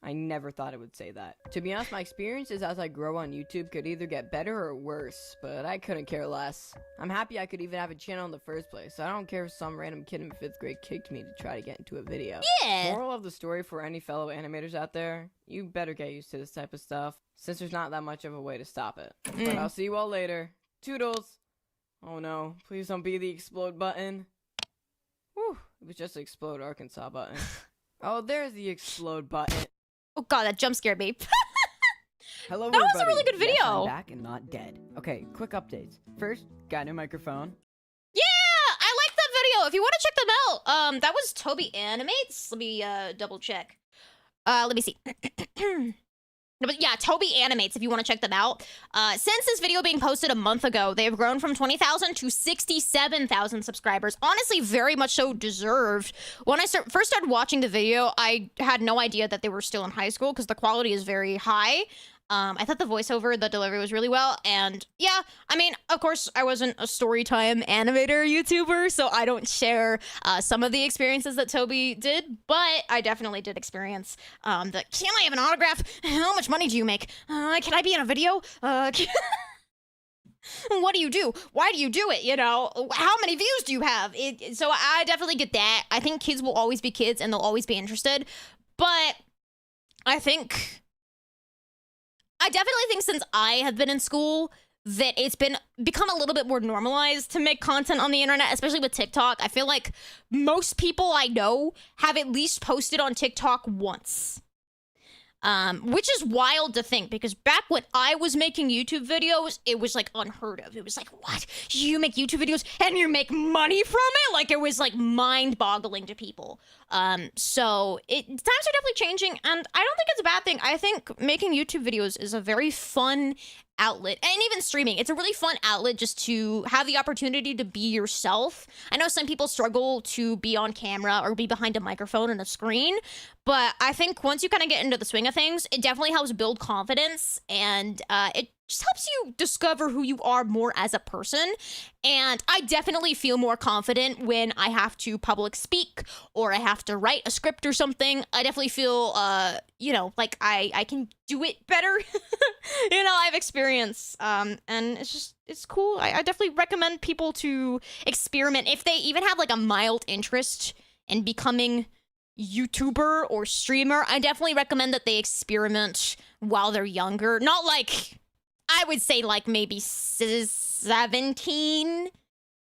I never thought it would say that. To be honest, my experiences as I grow on YouTube could either get better or worse, but I couldn't care less. I'm happy I could even have a channel in the first place, so I don't care if some random kid in 5th grade kicked me to try to get into a video. Yeah. Moral of the story for any fellow animators out there, you better get used to this type of stuff, since there's not that much of a way to stop it. But I'll see you all later. Toodles! Oh no, please don't be the explode button. Whew, it was just the explode Arkansas button. Oh, there's the explode button. Oh god, that jump scared me. Hello, that everybody. was a really good video. Yes, I'm back and not dead. Okay, quick updates. First, got a new microphone. Yeah, I like that video. If you want to check them out, that was Toby Animates. Let me double check. Let me see. No, but yeah, Toby Animates, if you want to check them out. Since this video being posted a month ago, they have grown from 20,000 to 67,000 subscribers. Honestly, very much so deserved. When I first started watching the video, I had no idea that they were still in high school because the quality is very high. I thought the voiceover, the delivery was really well, and yeah, I mean, of course, I wasn't a storytime animator YouTuber, so I don't share some of the experiences that Toby did, but I definitely did experience the, can I have an autograph? How much money do you make? Can I be in a video? What do you do? Why do you do it? You know, how many views do you have? So I definitely get that. I think kids will always be kids and they'll always be interested, but I definitely think since I have been in school that it's become a little bit more normalized to make content on the internet, especially with TikTok. I feel like most people I know have at least posted on TikTok once. Which is wild to think, because back when I was making YouTube videos, it was like unheard of. It was like, what? You make YouTube videos and you make money from it? Like, it was like mind-boggling to people. So times are definitely changing, and I don't think it's a bad thing. I think making YouTube videos is a very fun outlet, and even streaming, it's a really fun outlet just to have the opportunity to be yourself. I know some people struggle to be on camera or be behind a microphone and a screen, but I think once you kind of get into the swing of things, it definitely helps build confidence, and it just helps you discover who you are more as a person. And I definitely feel more confident when I have to public speak or I have to write a script or something. I definitely feel, you know, like I can do it better. You know, I have experience, and it's cool. I definitely recommend people to experiment if they even have like a mild interest in becoming YouTuber or streamer. I definitely recommend that they experiment while they're younger. Not like, I would say like maybe 17.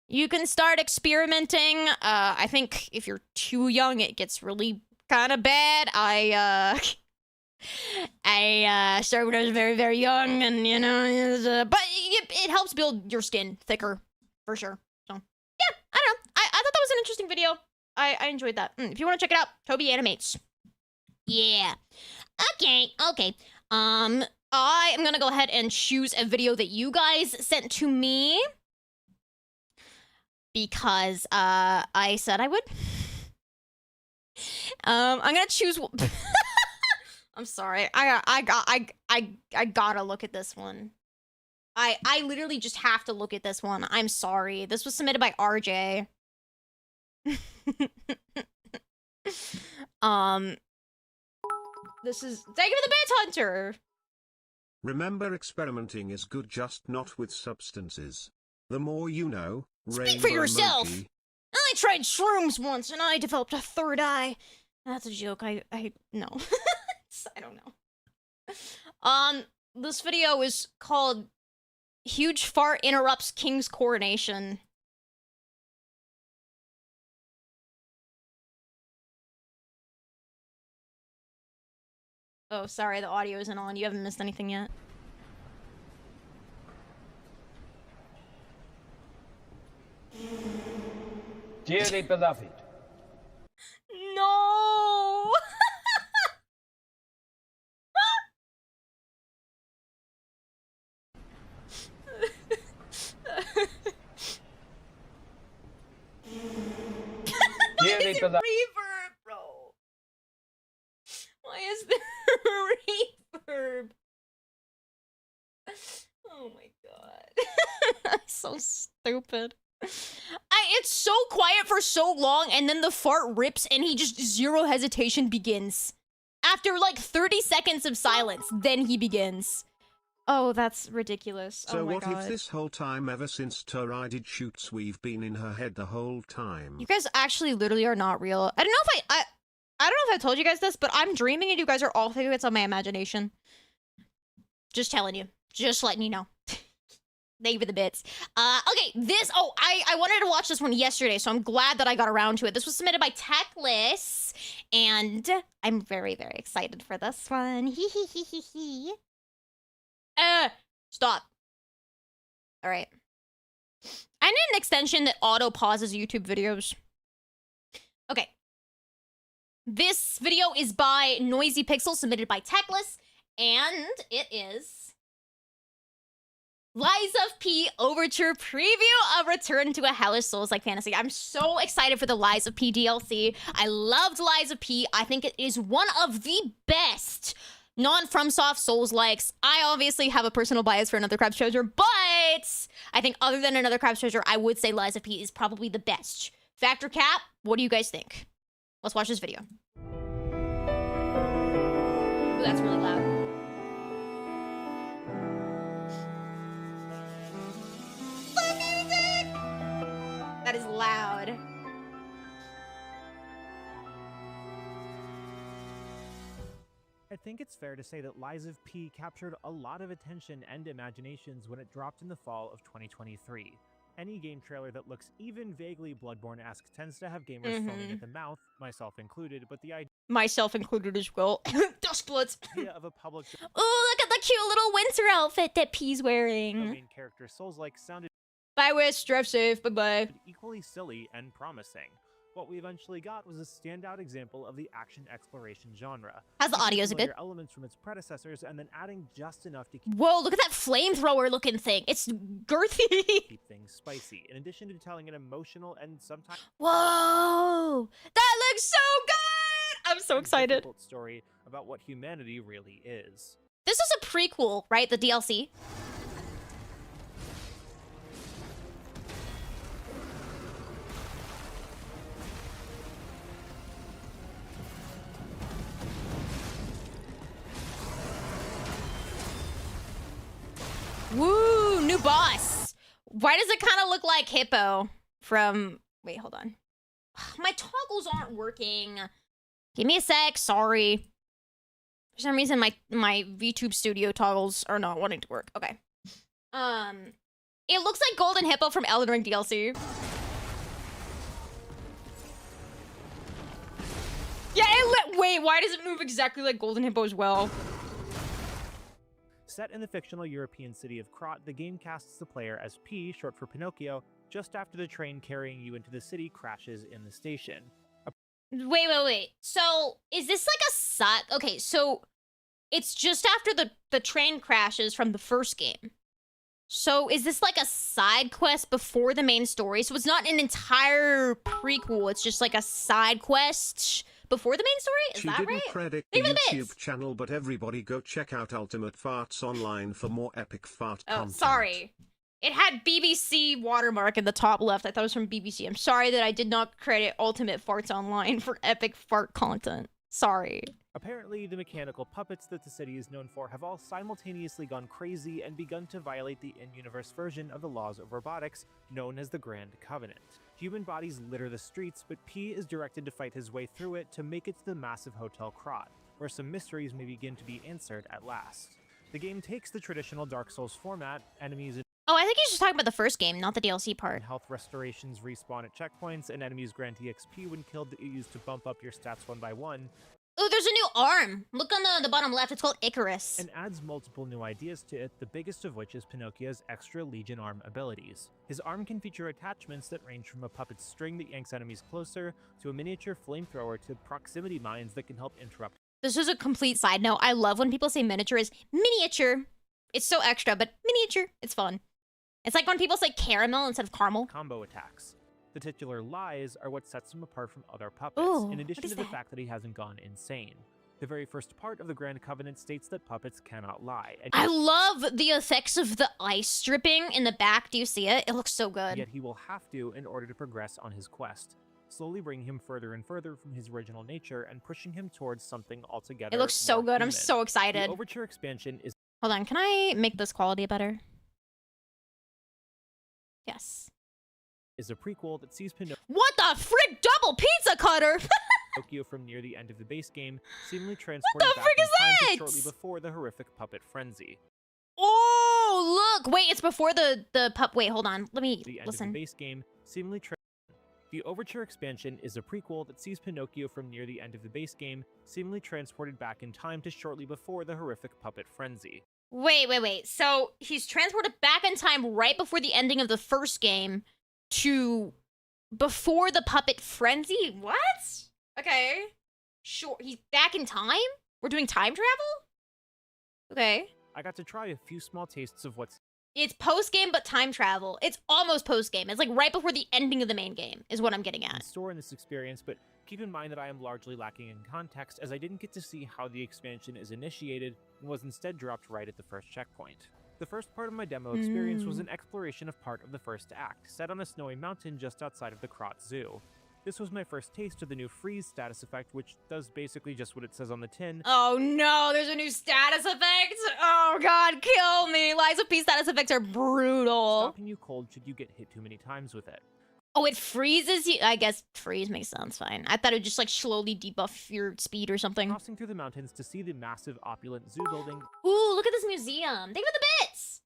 You can start experimenting. I think if you're too young, it gets really kind of bad. I started when I was very, very young, and you know, but it helps build your skin thicker, for sure. So yeah, I don't know. I thought that was an interesting video. I enjoyed that. If you want to check it out, Toby Animates. Yeah. Okay. I am gonna go ahead and choose a video that you guys sent to me because I said I would. I'm gonna choose. I'm sorry. I gotta look at this one. I literally just have to look at this one. I'm sorry. This was submitted by RJ. This is thank you for the Bit Hunter. Remember, experimenting is good, just not with substances. The more you know. Speak for yourself. Emoji. I tried shrooms once and I developed a third eye. That's a joke. I no. I don't know. This video is called Huge Fart Interrupts King's Coronation. Oh, sorry, the audio isn't on. You haven't missed anything yet. Dearly beloved. No! Dearly beloved. Reverb, bro. Why is there reverb? Oh my god. So stupid. It's so quiet for so long, and then the fart rips, and he just zero hesitation begins. After like 30 seconds of silence, then he begins. Oh, that's ridiculous. So oh my what god. if this whole time, ever since Tori did shoots, we've been in her head the whole time? You guys actually literally are not real. I don't know if I don't know if I told you guys this, but I'm dreaming and you guys are all figures on my imagination. Just telling you. Just letting you know. Thank you for the bits. Okay, I wanted to watch this one yesterday, so I'm glad that I got around to it. This was submitted by Techless, and I'm very, very excited for this one. Hee hee hee hee hee. Stop. All right. I need an extension that auto pauses YouTube videos. Okay. This video is by Noisy Pixel, submitted by Techless, and it is Lies of P Overture Preview of Return to a Hellish Souls-like Fantasy. I'm so excited for the Lies of P DLC. I loved Lies of P. I think it is one of the best non-FromSoft Souls-likes. I obviously have a personal bias for Another Crab's Treasure, but I think other than Another Crab's Treasure, I would say Lies of P is probably the best. Factor Cap, what do you guys think? Let's watch this video. Ooh, that's really loud. The music! That is loud. I think it's fair to say that Lies of P captured a lot of attention and imaginations when it dropped in the fall of 2023. Any game trailer that looks even vaguely Bloodborne-esque tends to have gamers foaming at the mouth, myself included, but the idea Myself included as well. Dustbloods. of a public Oh, look at the cute little winter outfit that P's wearing. main character Souls-like sounded Bye, Wish. Drive safe. Bye-bye. equally silly and promising. What we eventually got was a standout example of the action exploration genre. How's the Taking audio's a bit? familiar elements from its predecessors and then adding just enough to Whoa, look at that flamethrower looking thing. It's girthy. keep things spicy, in addition to telling an emotional and sometimes Whoa, that looks so good. I'm so excited. difficult story about what humanity really is. This is a prequel, right? The DLC. Woo, new boss. Why does it kind of look like Hippo from... Wait, hold on. My toggles aren't working. Give me a sec, sorry. For some reason, my VTube Studio toggles are not wanting to work. Okay. It looks like Golden Hippo from Elden Ring DLC. Yeah, wait, why does it move exactly like Golden Hippo as well? Set in the fictional European city of Krat, the game casts the player as P, short for Pinocchio, just after the train carrying you into the city crashes in the station. Wait. So, is this like a side... Okay, so it's just after the train crashes from the first game. So, is this like a side quest before the main story? So, it's not an entire prequel. It's just like a side quest before the main story? Is She that didn't right? credit Leave the it a bit. YouTube channel, but everybody go check out Ultimate Farts online for more epic fart Oh, content. sorry. It had BBC watermark in the top left. I thought it was from BBC. I'm sorry that I did not credit Ultimate Farts Online for epic fart content. Sorry. Apparently, the mechanical puppets that the city is known for have all simultaneously gone crazy and begun to violate the in-universe version of the laws of robotics, known as the Grand Covenant. Human bodies litter the streets, but P is directed to fight his way through it to make it to the massive Hotel Krat, where some mysteries may begin to be answered at last. The game takes the traditional Dark Souls format, enemies Oh, I think he's just talking about the first game, not the DLC part. and health restorations respawn at checkpoints, and enemies grant EXP when killed that you use to bump up your stats one by one, Oh, there's a new arm. Look on the bottom left. It's called Icarus. and adds multiple new ideas to it, the biggest of which is Pinocchio's extra Legion arm abilities. His arm can feature attachments that range from a puppet's string that yanks enemies closer, to a miniature flamethrower to proximity mines that can help interrupt This is a complete side note. I love when people say miniature is miniature. It's so extra, but miniature. It's fun. It's like when people say caramel instead of caramel. combo attacks. The titular lies are what sets him apart from other puppets, Ooh, in what addition is to the that? fact that he hasn't gone insane. The very first part of the Grand Covenant states that puppets cannot lie, and I love the effects of the ice dripping in the back. Do you see it? It looks so good. yet he will have to in order to progress on his quest, slowly bringing him further and further from his original nature and pushing him towards something altogether It looks so more good. I'm human. so excited. The Overture expansion is Hold on. Can I make this quality better? Yes. a prequel that sees What the frick? Double pizza cutter! Pinocchio from near the end of the base game, seemingly transported the back frick in is time to that? shortly before the horrific puppet frenzy. Oh, look. Wait, it's before the pup. Wait, hold on. Let me The end listen. of the base game, seemingly The Overture expansion is a prequel that sees Pinocchio from near the end of the base game, seemingly transported back in time to shortly before the horrific puppet frenzy. Wait. So he's transported back in time right before the ending of the first game to before the puppet frenzy? What? Okay. Sure. He's back in time? We're doing time travel? Okay. I got to try a few small tastes of what's It's post-game, but time travel. It's almost post-game. It's like right before the ending of the main game is what I'm getting at. Store in this experience, but keep in mind that I am largely lacking in context as I didn't get to see how the expansion is initiated and was instead dropped right at the first checkpoint. The first part of my demo experience was an exploration of part of the first act, set on a snowy mountain just outside of the Krat Zoo. This was my first taste of the new freeze status effect, which does basically just what it says on the tin. Oh no, there's a new status effect! Oh god, kill me! Liza P status effects are brutal. Stopping you cold should you get hit too many times with it. Oh, it freezes you? I guess freeze makes sense, fine. I thought it would just like slowly debuff your speed or something. Crossing through the mountains to see the massive opulent zoo building. Ooh, look at this museum. Think of the bits!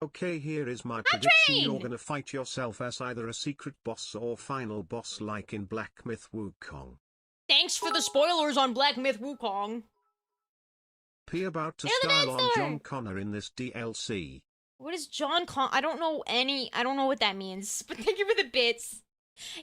Okay, here is my prediction. You're gonna fight yourself as either a secret boss or final boss like in Black Myth Wukong. Thanks for the spoilers on Black Myth Wukong. P about to Here's the style next on story. John Connor in this DLC. What is John Con? I don't know what that means, but thank you for the bits.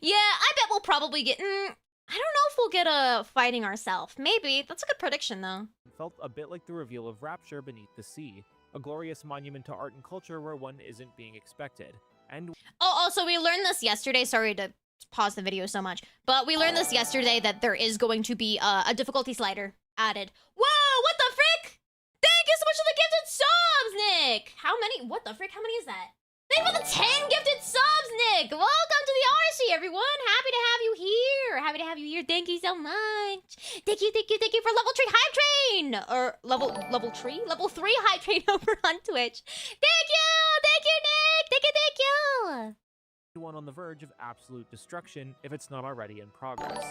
Yeah, I bet we'll probably get, I don't know if we'll get a fighting ourselves. Maybe. That's a good prediction, though. It felt a bit like the reveal of Rapture Beneath the Sea, a glorious monument to art and culture where one isn't being expected. And Oh, also, we learned this yesterday. Sorry to pause the video so much, but we learned this yesterday that there is going to be a difficulty slider added. Whoa, what the frick? Thank you so much for the gifted subs, Nick! How many? What the frick? How many is that? Thank you for the 10 gifted subs, Nick! Welcome to the Odyssey, everyone! Happy to have you here! Happy to have you here. Thank you so much. Thank you for level 3 hype train! Or level 3? Level 3 hype train over on Twitch. Thank you! Thank you, Nick! Thank you! one on the verge of absolute destruction if it's not already in progress.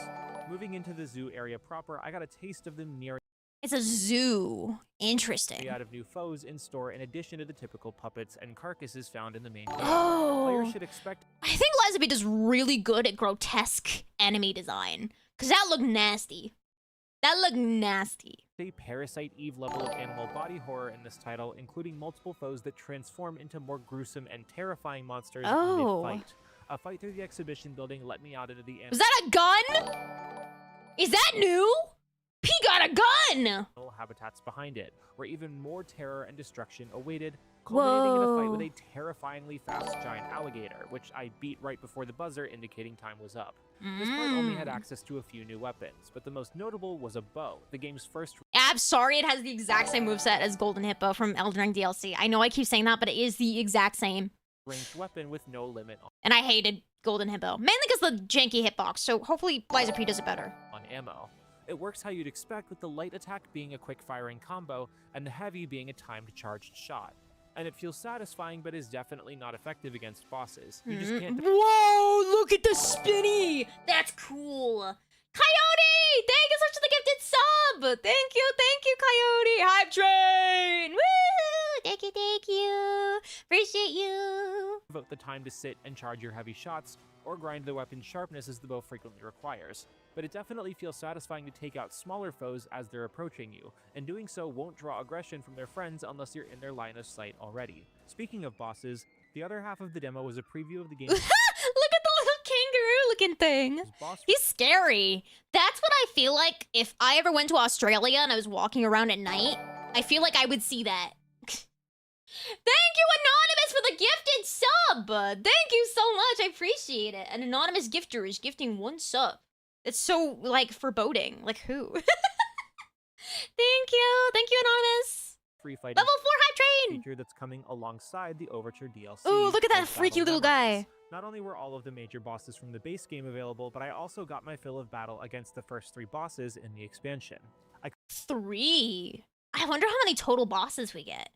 Moving into the zoo area proper, I got a taste of the myriad It's a zoo. Interesting. of new foes in store in addition to the typical puppets and carcasses found in the main game. Oh. Players should expect I think Liza B does really good at grotesque enemy design. Because that looked nasty. That looked nasty. a Parasite Eve level of animal body horror in this title, including multiple foes that transform into more gruesome and terrifying monsters mid-fight. A fight through the exhibition building let me out into the Was that a gun? Is that new? He got a gun! animal habitats behind it, where even more terror and destruction awaited, culminating in a fight with a terrifyingly fast giant alligator, which I beat right before the buzzer indicating time was up. This part only had access to a few new weapons, but the most notable was a bow, the game's first I'm sorry, it has the exact same moveset as Golden Hippo from Elden Ring DLC. I know I keep saying that, but it is the exact same. ranged weapon with no limit And I hated Golden Hippo, mainly because the janky hitbox, so hopefully Liza P does it better. on ammo. It works how you'd expect, with the light attack being a quick firing combo and the heavy being a timed charged shot. And it feels satisfying, but is definitely not effective against bosses. You just can't. Whoa, look at the spinny! That's cool. Coyote! Thank you so much for the gifted sub! Thank you, Coyote! Hype train! Woo! Thank you. Appreciate you. Devote the time to sit and charge your heavy shots, or grind the weapon's sharpness as the bow frequently requires. But it definitely feels satisfying to take out smaller foes as they're approaching you, and doing so won't draw aggression from their friends unless you're in their line of sight already. Speaking of bosses, the other half of the demo was a preview of the game's Look at the little kangaroo-looking thing. boss. He's scary. That's what I feel like if I ever went to Australia and I was walking around at night. I feel like I would see that. Thank you, Anonymous, for the gifted sub! Thank you so much, I appreciate it. An anonymous gifter is gifting 1 sub. It's so, like, foreboding. Like, who? Thank you, Anonymous. Free fighting Level 4 hype train! feature that's coming alongside the Overture DLC. Ooh, look at that called freaky Battle little guy. Memories. Not only were all of the major bosses from the base game available, but I also got my fill of battle against the first 3 bosses in the expansion. 3. I wonder how many total bosses we get.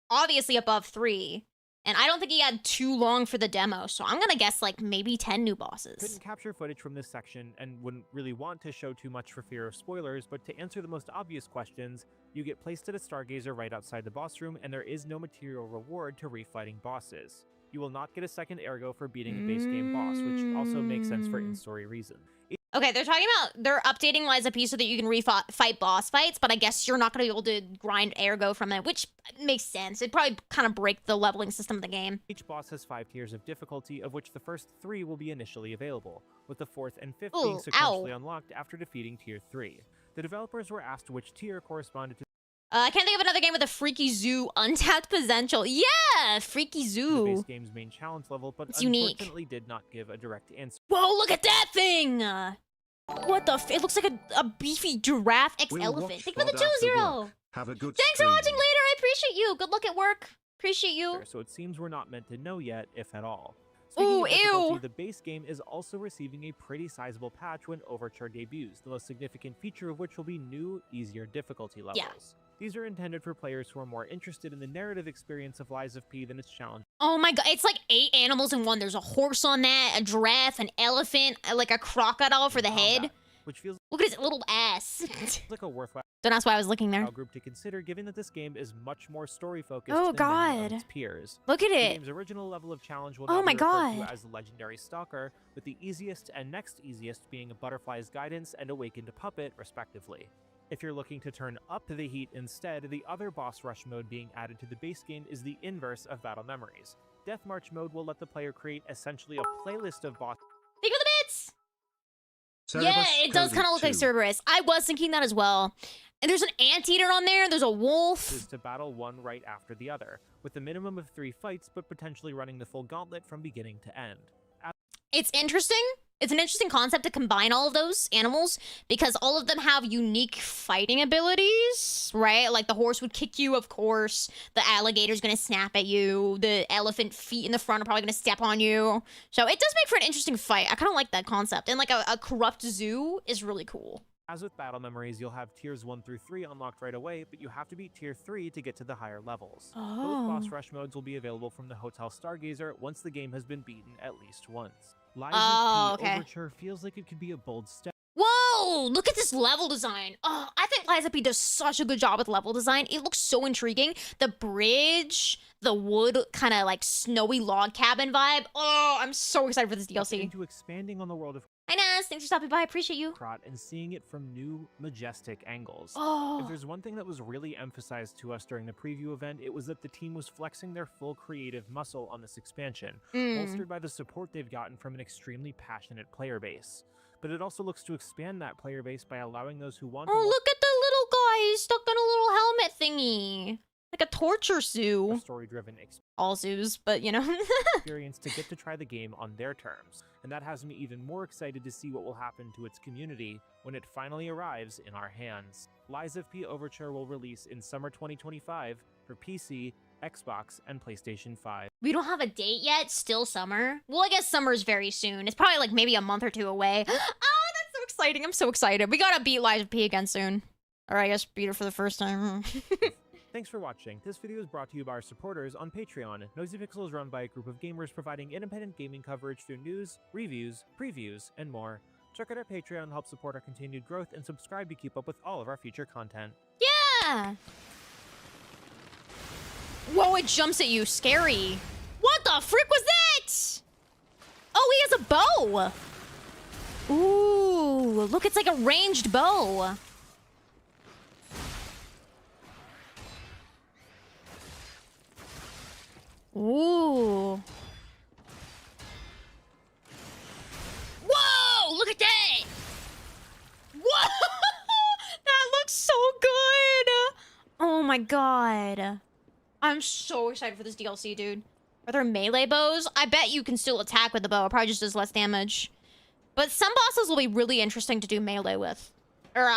Obviously above 3. And I don't think he had too long for the demo, so I'm gonna guess like maybe 10 new bosses. Couldn't capture footage from this section and wouldn't really want to show too much for fear of spoilers, but to answer the most obvious questions, you get placed at a Stargazer right outside the boss room, and there is no material reward to refighting bosses. You will not get a second ergo for beating a base game boss, which also makes sense for in-story reasons. Okay, they're talking about, they're updating Liza P so that you can fight boss fights, but I guess you're not going to be able to grind ergo from it, which makes sense. It'd probably kind of break the leveling system of the game. Each boss has 5 tiers of difficulty, of which the first 3 will be initially available, with the 4th and 5th being Ooh, sequentially unlocked after defeating tier 3. The developers were asked which tier corresponded to I can't think of another game with a freaky zoo untapped potential. Yeah, freaky The zoo. base game's main challenge level, but It's unique. unfortunately did not give a direct answer. Whoa, look at that thing! What the it looks like a beefy giraffe We'll elephant. watch Thank you for the VOD after 2-0. work. Have a good Thanks for stream. watching later. I appreciate you. Good luck at work. Appreciate you. So it seems we're not meant to know yet, if at all. Ooh, Speaking of difficulty, ew. the base game is also receiving a pretty sizable patch when Overture debuts, the most significant feature of which will be new, easier difficulty levels. Yeah. These are intended for players who are more interested in the narrative experience of Lies of P than its challenge. Oh my god, it's like 8 animals in one. There's a horse on that, a giraffe, an elephant, like a crocodile for the head. Combat, which feels Look at his little ass. like a worthwhile So that's why I was looking there. group to consider, given that this game is much more story-focused Oh, than many God. of its peers. Look at The it. game's original level of challenge will Oh now my be referred to God. as Legendary Stalker, with the easiest and next easiest being Butterfly's Guidance and Awakened Puppet, respectively. If you're looking to turn up the heat instead, the other boss rush mode being added to the base game is the inverse of Battle Memories. Death March mode will let the player create essentially a playlist of boss Think of the bits. Cerebus Yeah, it does coded kind of look like 2. Cerberus. I was thinking that as well. And there's an anteater on there. There's a wolf. is to battle one right after the other, with a minimum of 3 fights, but potentially running the full gauntlet from beginning to end. It's interesting. It's an interesting concept to combine all of those animals because all of them have unique fighting abilities, right? Like the horse would kick you, of course. The alligator's gonna snap at you. The elephant feet in the front are probably gonna step on you. So it does make for an interesting fight. I kind of like that concept. And like a corrupt zoo is really cool. As with Battle Memories, you'll have tiers 1 through 3 unlocked right away, but you have to beat tier 3 to get to the higher levels. Both boss rush modes will be available from the Hotel Stargazer once the game has been beaten at least once. Lies of P okay. Overture feels like it could be a bold step Whoa! Look at this level design. Oh, I think Lies of P does such a good job with level design. It looks so intriguing. The bridge, the wood kind of like snowy log cabin vibe. Oh, I'm so excited for this DLC. into expanding on the world of Hi, Nas. Thanks for stopping by. I appreciate you. Krot and seeing it from new, majestic angles. Oh. If there's one thing that was really emphasized to us during the preview event, it was that the team was flexing their full creative muscle on this expansion, bolstered by the support they've gotten from an extremely passionate player base. But it also looks to expand that player base by allowing those who want Oh, look at the little guy. He's stuck on a little helmet thingy. Like a torture a zoo. story-driven All zoos, but you know. experience to get to try the game on their terms. And that has me even more excited to see what will happen to its community when it finally arrives in our hands. Lies of P Overture will release in summer 2025 for PC, Xbox, and PlayStation 5. We don't have a date yet. Still summer. Well, I guess summer's very soon. It's probably like maybe a month or 2 away. Ah, that's so exciting. I'm so excited. We gotta beat Lies of P again soon. Or I guess beat her for the first time. Thanks for watching. This video is brought to you by our supporters on Patreon. Nosy Pixel is run by a group of gamers providing independent gaming coverage through news, reviews, previews, and more. Check out our Patreon to help support our continued growth and subscribe to keep up with all of our future content. Yeah! Whoa, it jumps at you. Scary. What the frick was that? Oh, he has a bow. Ooh, look, it's like a ranged bow. Ooh. Whoa, look at that. Whoa, that looks so good. Oh my god. I'm so excited for this DLC, dude. Are there melee bows? I bet you can still attack with the bow. It probably just does less damage. But some bosses will be really interesting to do melee with. Or,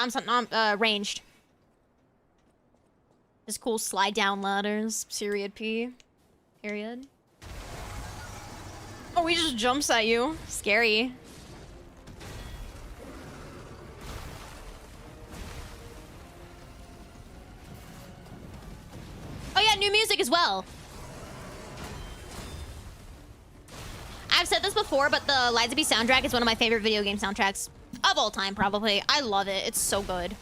ranged. This cool slide down ladders. Period P. Period. Oh, he just jumps at you. Scary. Oh yeah, new music as well. I've said this before, but the Lies of P soundtrack is one of my favorite video game soundtracks of all time, probably. I love it. It's so good.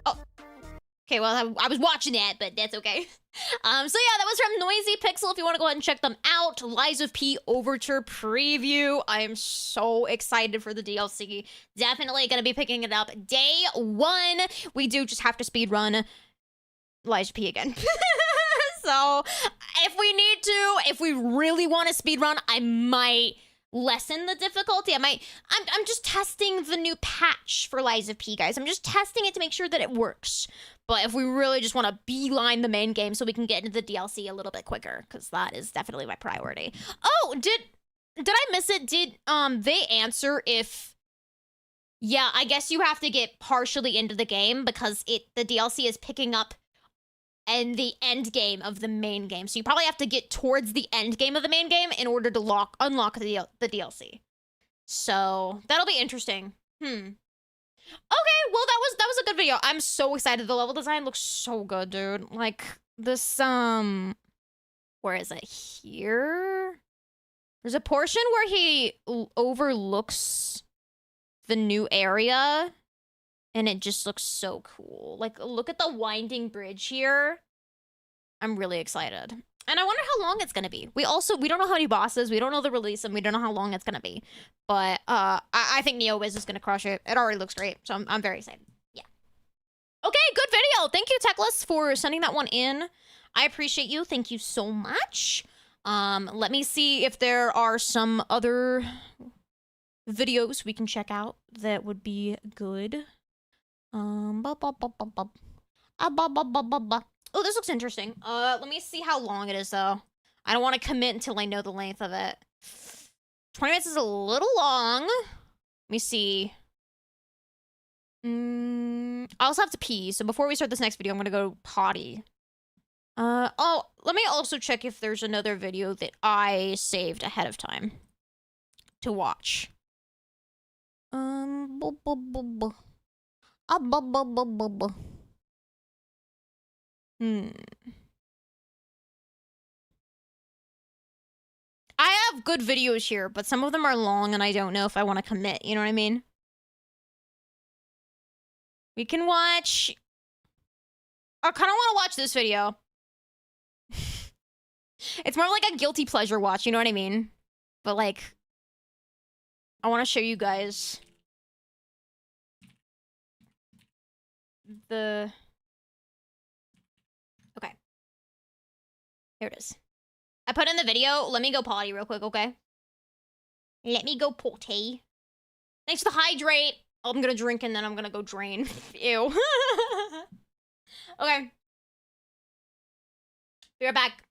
Oh. Okay, well, I was watching that, but that's okay. So yeah, that was from Noisy Pixel. If you want to go ahead and check them out, Lies of P Overture preview. I am so excited for the DLC. Definitely gonna be picking it up day 1. We do just have to speed run Lies of P again. So if we need to, if we really want to speedrun, I might lessen the difficulty. I'm just testing the new patch for Lies of P, guys. I'm just testing it to make sure that it works. But if we really just want to beeline the main game so we can get into the DLC a little bit quicker, because that is definitely my priority. Oh, did I miss it? Did they answer if... Yeah, I guess you have to get partially into the game because the DLC is picking up in the end game of the main game. So you probably have to get towards the end game of the main game in order to unlock the DLC. So that'll be interesting. Okay, well that was a good video. I'm so excited. The level design looks so good, dude. Like this where is it? Here? There's a portion where he overlooks the new area, and it just looks so cool. Like, look at the winding bridge here. I'm really excited. And I wonder how long it's gonna be. We don't know how many bosses, we don't know the release, and we don't know how long it's gonna be. But I think NeoWiz is gonna crush it. It already looks great, so I'm very excited. Yeah. Okay, good video. Thank you, Techless, for sending that one in. I appreciate you. Thank you so much. Let me see if there are some other videos we can check out that would be good. Oh, this looks interesting. Let me see how long it is, though. I don't want to commit until I know the length of it. 20 minutes is a little long. Let me see. I also have to pee, so before we start this next video, I'm gonna go potty. Oh, let me also check if there's another video that I saved ahead of time to watch. I have good videos here, but some of them are long and I don't know if I want to commit, you know what I mean? We can watch... I kind of want to watch this video. It's more like a guilty pleasure watch, you know what I mean? But like... I want to show you guys... the... Okay. Here it is. I put in the video. Let me go potty real quick, okay? Let me go potty. Thanks for the hydrate. Oh, I'm gonna drink and then I'm gonna go drain. Ew. Okay. Be right back.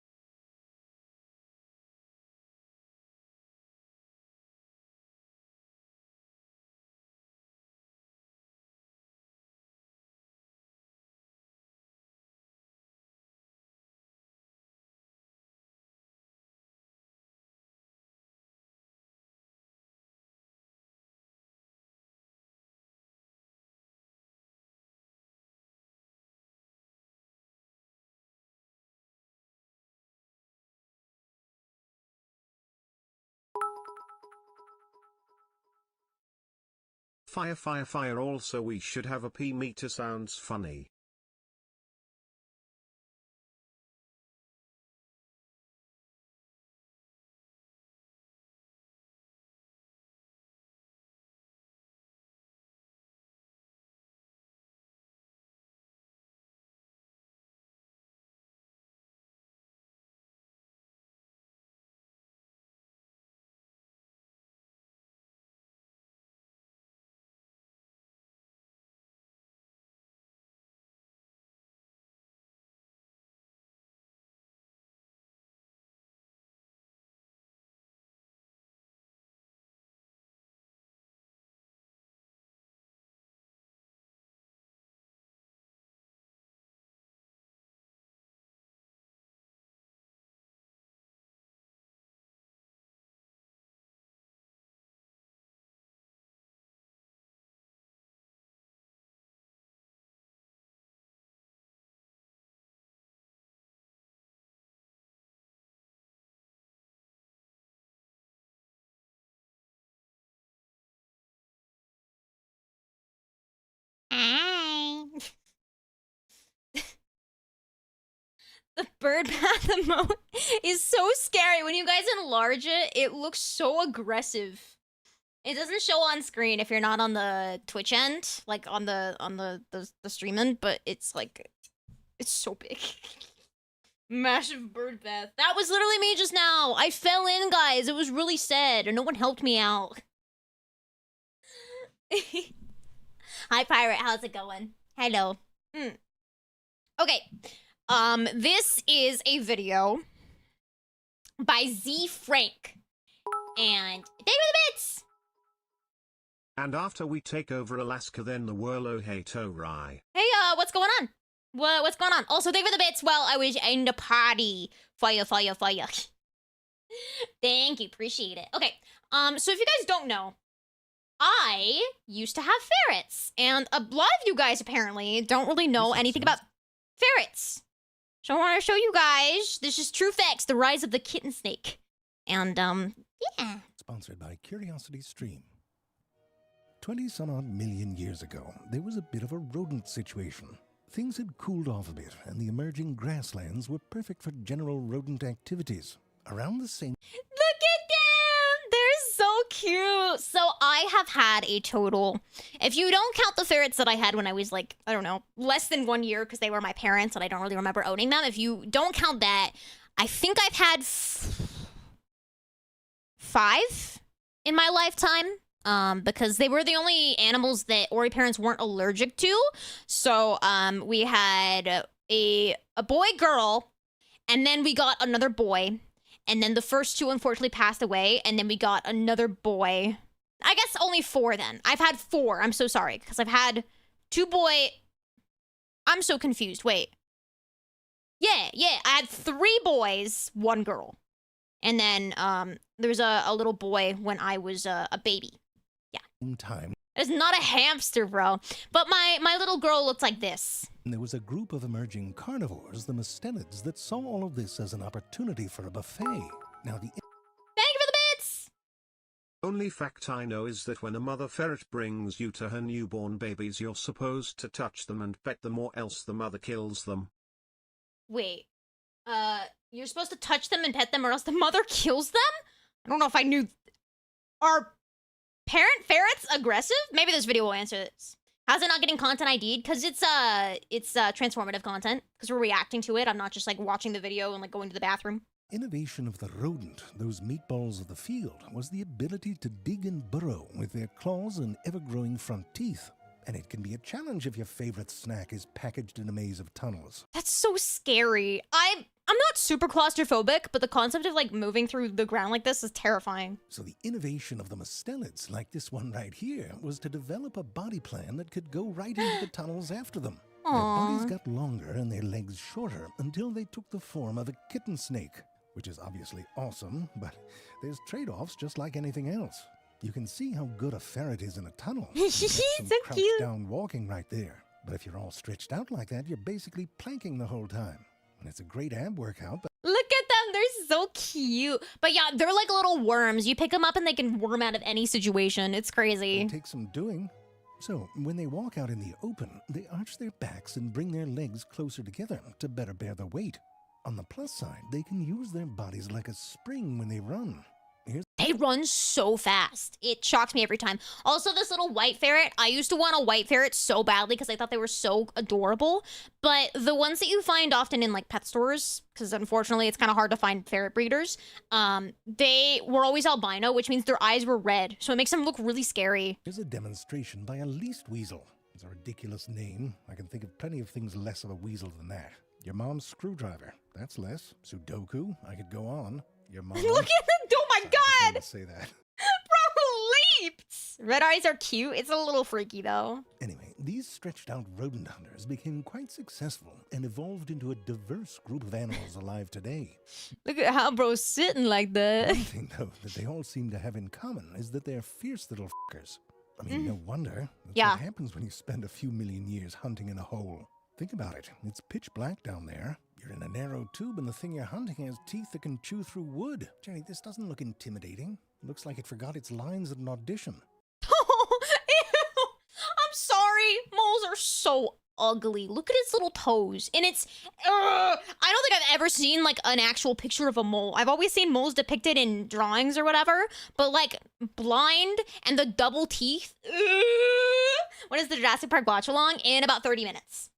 Fire fire fire, also we should have a P meter, sounds funny. The bird path emote is so scary. When you guys enlarge it, it looks so aggressive. It doesn't show on screen if you're not on the Twitch end, like on the stream end, but it's like, it's so big. Massive bird bath. That was literally me just now. I fell in, guys. It was really sad, and no one helped me out. Hi, Pirate. How's it going? Hello. Okay. This is a video by Z Frank. And take me the bits! And after we take over Alaska, then the Whirlo hey Tori. Hey, what's going on? What's going on? Also, thank you for the bits while I was in the party. Fire. Thank you, appreciate it. Okay, so if you guys don't know, I used to have ferrets, and a lot of you guys apparently don't really know anything about ferrets. So I want to show you guys, this is true facts, the rise of the kitten snake. And, yeah. Sponsored by Curiosity Stream. 20-some-odd million years ago, there was a bit of a rodent situation. Things had cooled off a bit, and the emerging grasslands were perfect for general rodent activities. Around the same... Look at them! They're so cute! So I have had a total... If you don't count the ferrets that I had when I was like, I don't know, less than 1 year because they were my parents and I don't really remember owning them. If you don't count that, I think I've had 5 in my lifetime. Because they were the only animals that Ori parents weren't allergic to. So, we had a boy, girl, and then we got another boy. And then the first 2 unfortunately passed away, and then we got another boy. I guess only 4 then. I've had 4. I'm so sorry, because I've had 2 boy... I'm so confused. Wait. Yeah. I had 3 boys, 1 girl. And then, there was a little boy when I was a baby. Yeah. Time. It's not a hamster, bro. But my little girl looks like this. There was a group of emerging carnivores, the mustelids, that saw all of this as an opportunity for a buffet. Now the... Thank you for the bits! Only fact I know is that when a mother ferret brings you to her newborn babies, you're supposed to touch them and pet them, or else the mother kills them. Wait. You're supposed to touch them and pet them or else the mother kills them? I don't know if I knew... Are parent ferrets aggressive? Maybe this video will answer this. How's it not getting content ID'd? Because it's transformative content. Because we're reacting to it. I'm not just like watching the video and like going to the bathroom. Innovation of the rodent, those meatballs of the field, was the ability to dig and burrow with their claws and ever-growing front teeth. And it can be a challenge if your favorite snack is packaged in a maze of tunnels. That's so scary. I'm not super claustrophobic, but the concept of like moving through the ground like this is terrifying. So the innovation of the mustelids, like this one right here, was to develop a body plan that could go right into the tunnels after them. Aww. Their bodies got longer and their legs shorter until they took the form of a kitten snake, which is obviously awesome, but there's trade-offs just like anything else. You can see how good a ferret is in a tunnel. He's so crouched cute. down walking right there. But if you're all stretched out like that, you're basically planking the whole time. And it's a great ab workout, but... Look at them. They're so cute. But yeah, they're like little worms. You pick them up and they can worm out of any situation. It's crazy. It takes some doing. So, when they walk out in the open, they arch their backs and bring their legs closer together to better bear the weight. On the plus side, they can use their bodies like a spring when they run. They run so fast. It shocks me every time. Also, this little white ferret, I used to want a white ferret so badly because I thought they were so adorable. But the ones that you find often in like pet stores, because unfortunately it's kind of hard to find ferret breeders, they were always albino, which means their eyes were red. So it makes them look really scary. Here's a demonstration by a least weasel. It's a ridiculous name. I can think of plenty of things less of a weasel than that. Your mom's screwdriver. That's less. Sudoku. I could go on. Your mom. Look at them! Oh my god! Say that. Bro, leaps! Red eyes are cute. It's a little freaky though. Anyway, these stretched out rodent hunters became quite successful and evolved into a diverse group of animals alive today. Look at how bro's sitting like that. One thing, though, that they all seem to have in common is that they're fierce little fuckers. I mean, no wonder. That's what happens when you spend a few million years hunting in a hole. Think about it. It's pitch black down there. You're in a narrow tube and the thing you're hunting has teeth that can chew through wood. Jenny, this doesn't look intimidating. It looks like it forgot its lines at an audition. Oh, ew. I'm sorry. Moles are so ugly. Look at its little toes. And it's... I don't think I've ever seen, like, an actual picture of a mole. I've always seen moles depicted in drawings or whatever. But, like, blind and the double teeth... When is the Jurassic Park watch-along? In about 30 minutes.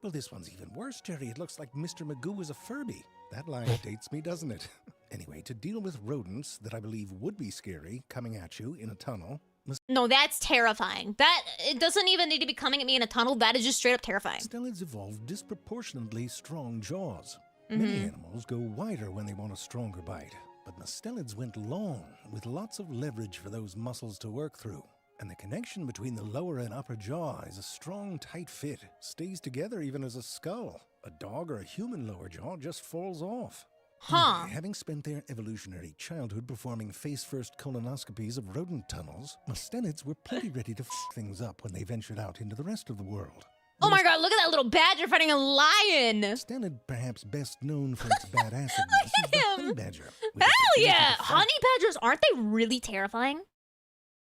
Well, this one's even worse, Jerry. It looks like Mr. Magoo is a Furby. That line dates me, doesn't it? Anyway, to deal with rodents that I believe would be scary coming at you in a tunnel... No, that's terrifying. It doesn't even need to be coming at me in a tunnel. That is just straight up terrifying. Mustelids evolved disproportionately strong jaws. Many animals go wider when they want a stronger bite. But mustelids went long, with lots of leverage for those muscles to work through. And the connection between the lower and upper jaw is a strong, tight fit. Stays together even as a skull. A dog or a human lower jaw just falls off. Huh. Anyway, having spent their evolutionary childhood performing face-first colonoscopies of rodent tunnels, mustelids were plenty ready to f things up when they ventured out into the rest of the world. Oh my god, look at that little badger fighting a lion! Mustelid, perhaps best known for its bad acidness, is the honey badger. Hell yeah! Honey badgers, aren't they really terrifying?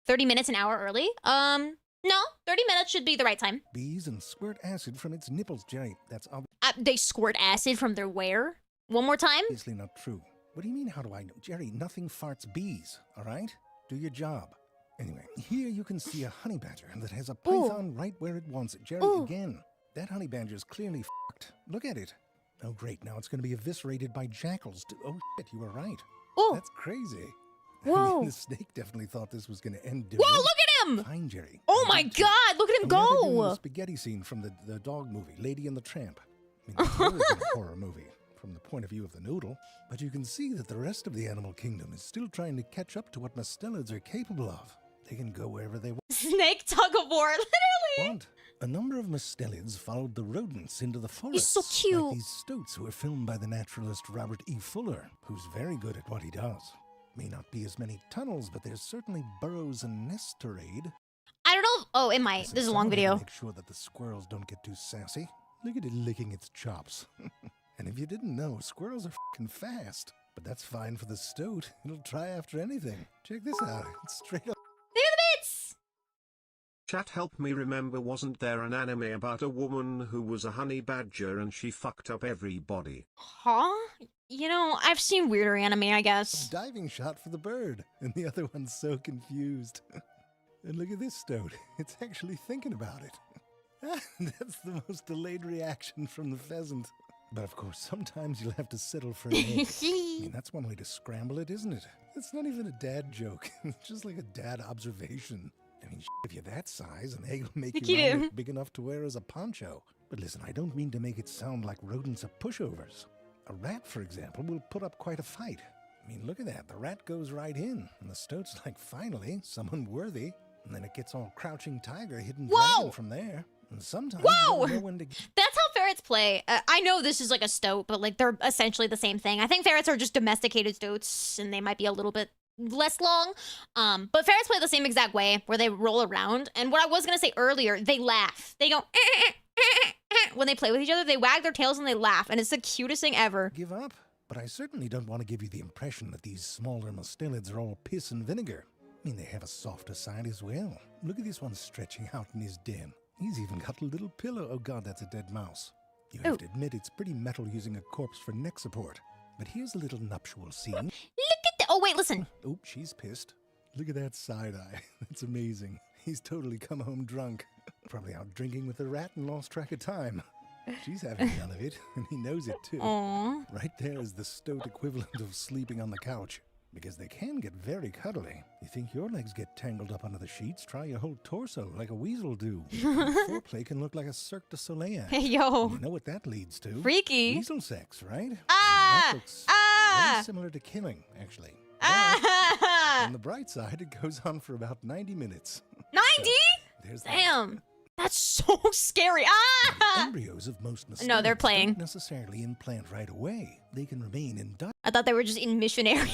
30 minutes an hour early? No, 30 minutes should be the right time. Bees and squirt acid from its nipples, Jerry. That's they squirt acid from their where? One more time? obviously not true. What do you mean, how do I know? Jerry, nothing farts bees, all right? Do your job. Anyway, here you can see a honey badger that has a python right where it wants it. Jerry, again, that honey badger's clearly f***ed. Look at it. Oh, great, now it's going to be eviscerated by jackals. Oh, shit, you were right. Oh. That's crazy. Whoa. I mean, the snake definitely thought this was going to end Whoa, look at him! Fine, Jerry. Oh my god, look at him Now they're doing the go! spaghetti scene from the dog movie, Lady and the Tramp. I mean, it's always been a horror movie from the point of view of the noodle, but you can see that the rest of the animal kingdom is still trying to catch up to what mustelids are capable of. They can go wherever they Snake tug of war, literally! want. A number of mustelids followed the rodents into the forest. He's so cute. Like these stoats who were filmed by the naturalist Robert E. Fuller, who's very good at what he does. May not be as many tunnels, but there's certainly burrows and nests to raid. I don't know. Oh, it might. This is a long video. Make sure that the squirrels don't get too sassy. Look at it licking its chops. And if you didn't know, squirrels are f***ing fast. But that's fine for the stoat. It'll try after anything. Check this out. It's straight up. Look at the bits! Chat, help me remember, wasn't there an anime about a woman who was a honey badger and she fucked up everybody? Huh? You know, I've seen weirder anime, I guess. Diving shot for the bird. And the other one's so confused. And look at this stoat. It's actually thinking about it. That's the most delayed reaction from the pheasant. But of course, sometimes you'll have to settle for an egg. I mean, that's one way to scramble it, isn't it? It's not even a dad joke. It's just like a dad observation. I mean, if you're that size, an egg will make your omelet big enough to wear as a poncho. But listen, I don't mean to make it sound like rodents are pushovers. A rat, for example, will put up quite a fight. I mean, look at that. The rat goes right in, and the stoat's like, finally, someone worthy. And then it gets all crouching tiger, hidden dragon from there. And sometimes you don't know when to... That's how ferrets play. I know this is like a stoat, but like they're essentially the same thing. I think ferrets are just domesticated stoats, and they might be a little bit less long. But ferrets play the same exact way, where they roll around. And what I was gonna say earlier, they laugh. They go when they play with each other. They wag their tails and they laugh, and it's the cutest thing ever. Give up. But I certainly don't want to give you the impression that these smaller mustelids are all piss and vinegar. I mean, they have a softer side as well. Look at this one stretching out in his den. He's even got a little pillow. Oh god, that's a dead mouse. You have to admit it's pretty metal using a corpse for neck support. But here's a little nuptial scene. Look at that. Oh, wait, listen. Oh, she's pissed. Look at that side eye. That's amazing. He's totally come home drunk. Probably out drinking with the rat and lost track of time. She's having none of it, and he knows it too. Aww. Right there is the stoat equivalent of sleeping on the couch. Because they can get very cuddly. You think your legs get tangled up under the sheets? Try your whole torso like a weasel do. Foreplay can look like a Cirque du Soleil act. Hey, yo. You know what that leads to? Freaky. Weasel sex, right? Ah! That looks very similar to killing, actually. Ah! On the bright side, it goes on for about 90 minutes. 90? So, there's that. Damn. That's so scary. Ah! Embryos of most mustelids No, they're playing. don't necessarily implant right away. They can remain in I thought they were just in missionary.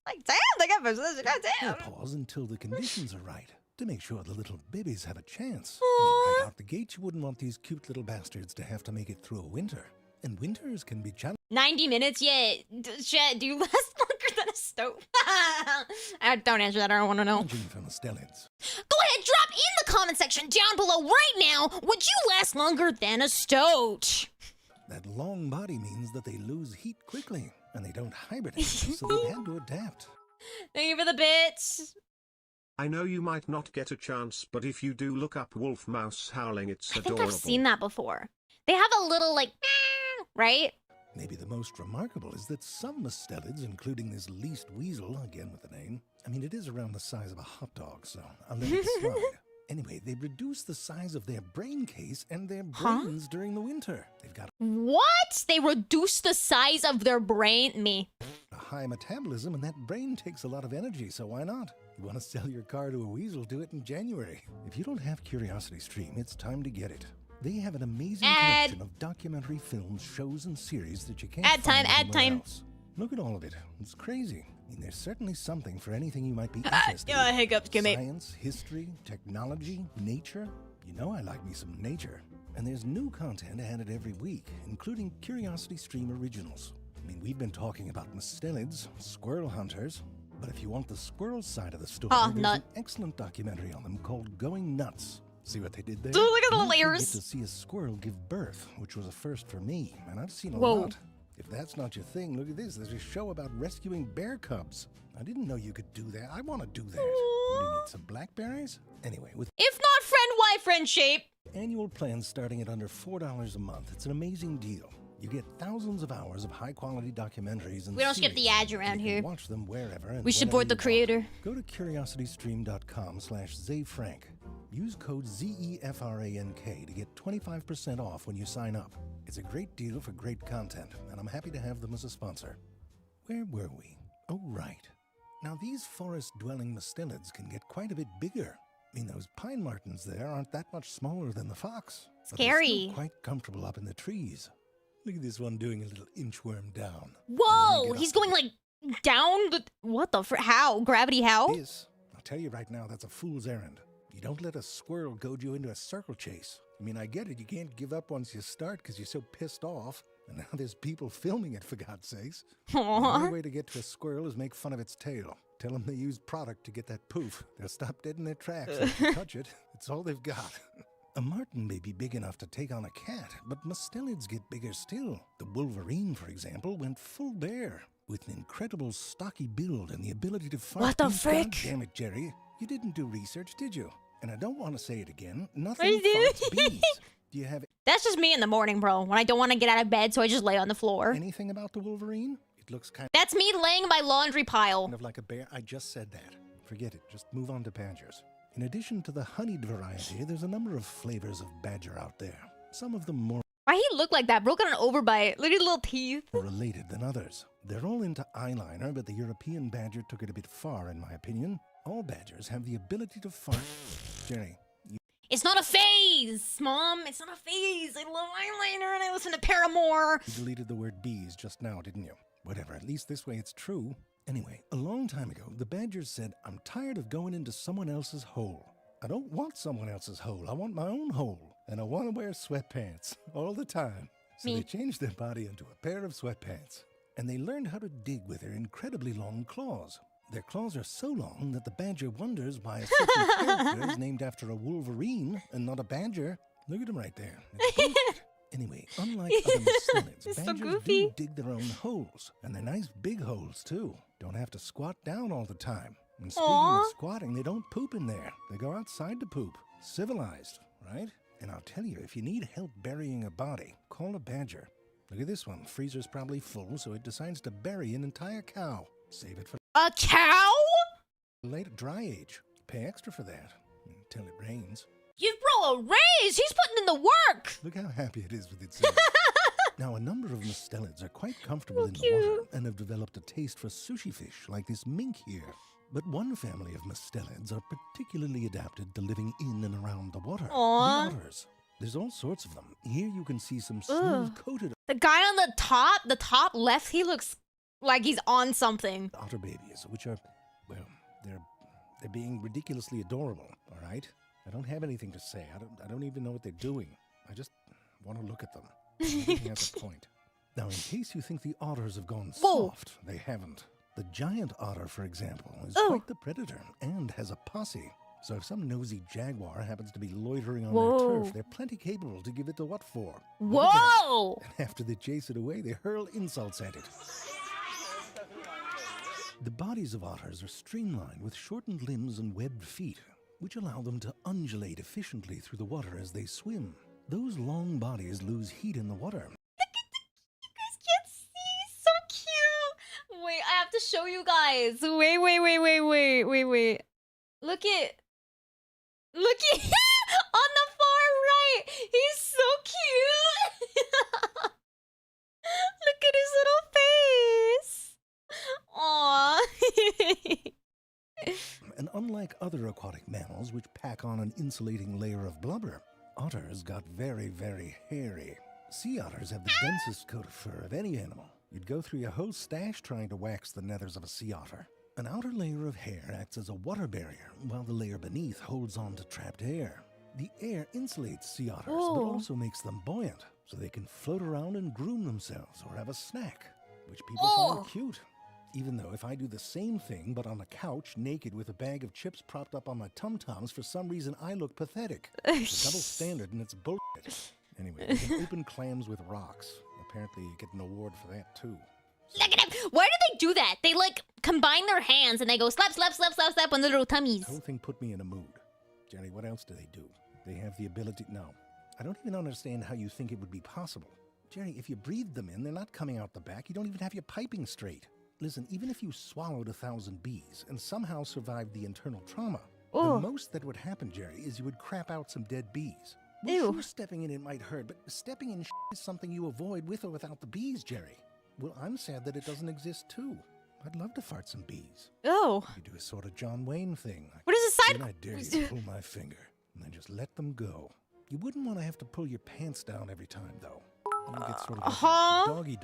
Like, damn, they got position. God damn. pause until the conditions are right to make sure the little babies have a chance. I mean, right out the gate, you wouldn't want these cute little bastards to have to make it through a winter. And winters can be challenging. 90 minutes? Yeah. Shit, do you last longer than a stoat? Don't answer that. I don't want to know. For mustelids. Go ahead, drop in the comment section down below right now. Would you last longer than a stoat? That long body means that they lose heat quickly, and they don't hibernate, so they've had to adapt. Thank you for the bits. I know you might not get a chance, but if you do look up wolf mouse howling, it's adorable. I think I've seen that before. They have a little, like, right? Maybe the most remarkable is that some mustelids, including this least weasel, again with the name, I mean, it is around the size of a hot dog, so I'll let it slide. Anyway, they reduce the size of their brain case and their brains during the winter. They've got What? They reduce the size of their brain? a high metabolism, and that brain takes a lot of energy, so why not? You want to sell your car to a weasel, do it in January. If you don't have CuriosityStream, it's time to get it. They have an amazing collection of documentary films, shows, and series that you can't find anywhere else. Look at all of it. It's crazy. I mean, there's certainly something for anything you might be interested in. Hiccups, give me. Science, history, technology, nature. You know I like me some nature. And there's new content added every week, including CuriosityStream originals. I mean, we've been talking about mustelids, squirrel hunters, but if you want the squirrel side of the story, there's an excellent documentary on them called Going Nuts. See what they did there? Look at the You layers. get to see a squirrel give birth, which was a first for me, and I've seen a lot. If that's not your thing, look at this. There's a show about rescuing bear cubs. I didn't know you could do that. I want to do that. What, do you need some blackberries? Anyway, with If not friend, why friendship? annual plans starting at under $4 a month, it's an amazing deal. You get thousands of hours of high-quality documentaries and We don't skip the ads around here. Watch them wherever and We support the creator. Go to curiositystream.com/ZayFrank. Use code ZEFRANK to get 25% off when you sign up. It's a great deal for great content, and I'm happy to have them as a sponsor. Where were we? Oh, right. Now, these forest-dwelling mustelids can get quite a bit bigger. I mean, those pine martens there aren't that much smaller than the fox. But they're Scary. still quite comfortable up in the trees. Look at this one doing a little inchworm down. Whoa, he's going like down the, what the how? Gravity how? This, I'll tell you right now, that's a fool's errand. You don't let a squirrel goad you into a circle chase. I mean, I get it, you can't give up once you start because you're so pissed off. And now there's people filming it, for God's sakes. The only way to get to a squirrel is make fun of its tail. Tell them they use product to get that poof. They'll stop dead in their tracks if you touch it. It's all they've got. A marten may be big enough to take on a cat, but mustelids get bigger still. The wolverine, for example, went full bear with an incredible stocky build and the ability to fight. What the frick? God damn it, Jerry. You didn't do research, did you? And I don't want to say it again. Nothing fights bees. Do you have That's just me in the morning, bro. When I don't want to get out of bed, so I just lay on the floor. anything about the wolverine? It looks kind That's me laying in my laundry pile. of like a bear. I just said that. Forget it. Just move on to badgers. In addition to the honeyed variety, there's a number of flavors of badger out there. Some of them more Why he look like that? Bro got an overbite. Look at his little teeth. related than others. They're all into eyeliner, but the European badger took it a bit far, in my opinion. All badgers have the ability to fight. Jerry, It's not a phase, Mom. It's not a phase. I love eyeliner and I listen to Paramore. you deleted the word bees just now, didn't you? Whatever, at least this way it's true. Anyway, a long time ago, the badgers said, I'm tired of going into someone else's hole. I don't want someone else's hole. I want my own hole. And I want to wear sweatpants all the time. So they changed their body into a pair of sweatpants. And they learned how to dig with their incredibly long claws. Their claws are so long that the badger wonders why a certain character is named after a wolverine and not a badger. Look at him right there. It's bullshit. Anyway, unlike other mustelids, It's so badgers goofy. do dig their own holes. And they're nice big holes, too. Don't have to squat down all the time. And speaking of squatting, they don't poop in there. They go outside to poop. Civilized, right? And I'll tell you, if you need help burying a body, call a badger. Look at this one. Freezer's probably full, so it decides to bury an entire cow. Save it for A cow? later dry age. Pay extra for that until it rains. Give bro a raise. He's putting in the work. Look how happy it is with itself. Now, a number of mustelids are quite comfortable in the water and have developed a taste for sushi fish, like this mink here. But one family of mustelids are particularly adapted to living in and around the water. Aww. The otters. There's all sorts of them. Here you can see some smooth-coated The guy on the top left, he looks like he's on something. otter babies, which are, well, they're being ridiculously adorable, all right? I don't have anything to say. I don't even know what they're doing. I just want to look at them. Everything has a point. Now, in case you think the otters have gone soft, they haven't. The giant otter, for example, is quite the predator and has a posse. So if some nosy jaguar happens to be loitering on their turf, they're plenty capable to give it the what for. Look at Whoa! that. And after they chase it away, they hurl insults at it. The bodies of otters are streamlined with shortened limbs and webbed feet, which allow them to undulate efficiently through the water as they swim. Those long bodies lose heat in the water. You guys can't see. So cute. Wait, I have to show you guys. Wait. Look at on the far right. He's so cute. Look at his little face. Aww. And unlike other aquatic mammals, which pack on an insulating layer of blubber, otters got very, very hairy. Sea otters have the densest coat of fur of any animal. You'd go through your whole stash trying to wax the nethers of a sea otter. An outer layer of hair acts as a water barrier, while the layer beneath holds on to trapped air. The air insulates sea otters, but also makes them buoyant, so they can float around and groom themselves or have a snack, which people find cute. Even though if I do the same thing, but on a couch, naked with a bag of chips propped up on my tum-tums, for some reason I look pathetic. It's a double standard and it's bullshit. Anyway, you can open clams with rocks. Apparently you get an award for that too. Look at him! Why do they do that? They like combine their hands and they go slap, slap, slap, slap, slap on their little tummies. The whole thing put me in a mood. Jerry, what else do they do? They have the ability... No. I don't even understand how you think it would be possible. Jerry, if you breathe them in, they're not coming out the back. You don't even have your piping straight. Listen, even if you swallowed 1,000 bees and somehow survived the internal trauma, the most that would happen, Jerry, is you would crap out some dead bees. Well, sure, stepping in it might hurt, but stepping in is something you avoid with or without the bees, Jerry. Well, I'm sad that it doesn't exist, too. I'd love to fart some bees. Oh. You do a sort of John Wayne thing. What is a side... I dare you to pull my finger, and then just let them go. You wouldn't want to have to pull your pants down every time, though. You get sort of like a doggy...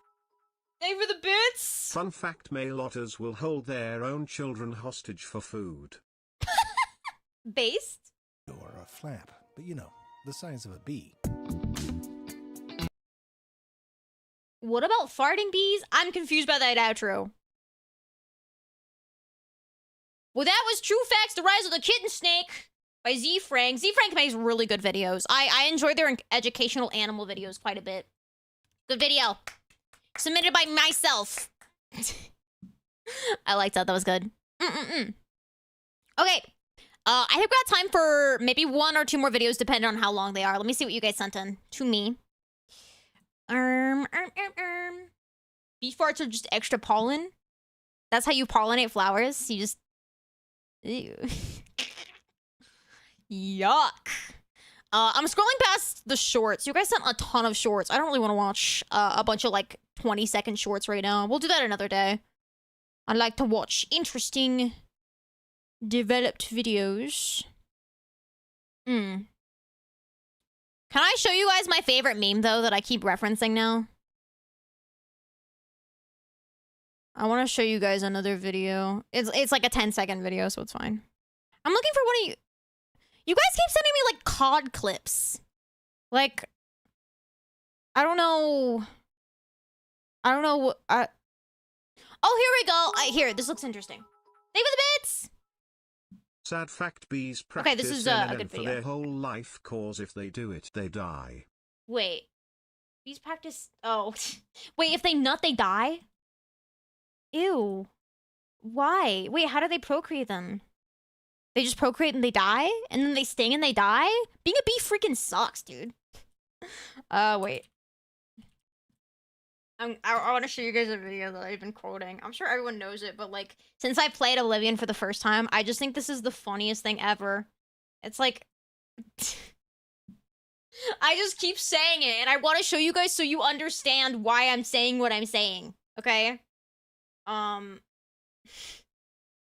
Hey for the bits! Fun fact, male otters will hold their own children hostage for food. Based? Or a flap, but you know, the size of a bee. What about farting bees? I'm confused by that outro. Well, that was True Facts, The Rise of the Kitten Snake by Z Frank. Z Frank makes really good videos. I enjoy their educational animal videos quite a bit. Good video. Submitted by myself. I liked that. That was good. Okay. I think we got time for maybe 1 or 2 more videos, depending on how long they are. Let me see what you guys sent in to me. Bee farts are just extra pollen. That's how you pollinate flowers. You just... Ew. Yuck. I'm scrolling past the shorts. You guys sent a ton of shorts. I don't really want to watch a bunch of like 20-second shorts right now. We'll do that another day. I like to watch interesting, developed videos. Can I show you guys my favorite meme though that I keep referencing now? I want to show you guys another video. It's like a 10-second video, so it's fine. I'm looking for one of you. You guys keep sending me like COD clips. Like, I don't know. Oh, here we go. Here, this looks interesting. Thank you for the bits. Sad fact, bees practice Okay, this is a good for video. their whole life, cause if they do it, they die. Wait. Bees practice... Oh. Wait, if they nut, they die? Ew. Why? Wait, how do they procreate then? They just procreate and they die? And then they sting and they die? Being a bee freaking sucks, dude. Wait. I want to show you guys a video that I've been quoting. I'm sure everyone knows it, but like, since I played Oblivion for the first time, I just think this is the funniest thing ever. It's like... I just keep saying it, and I want to show you guys so you understand why I'm saying what I'm saying. Okay?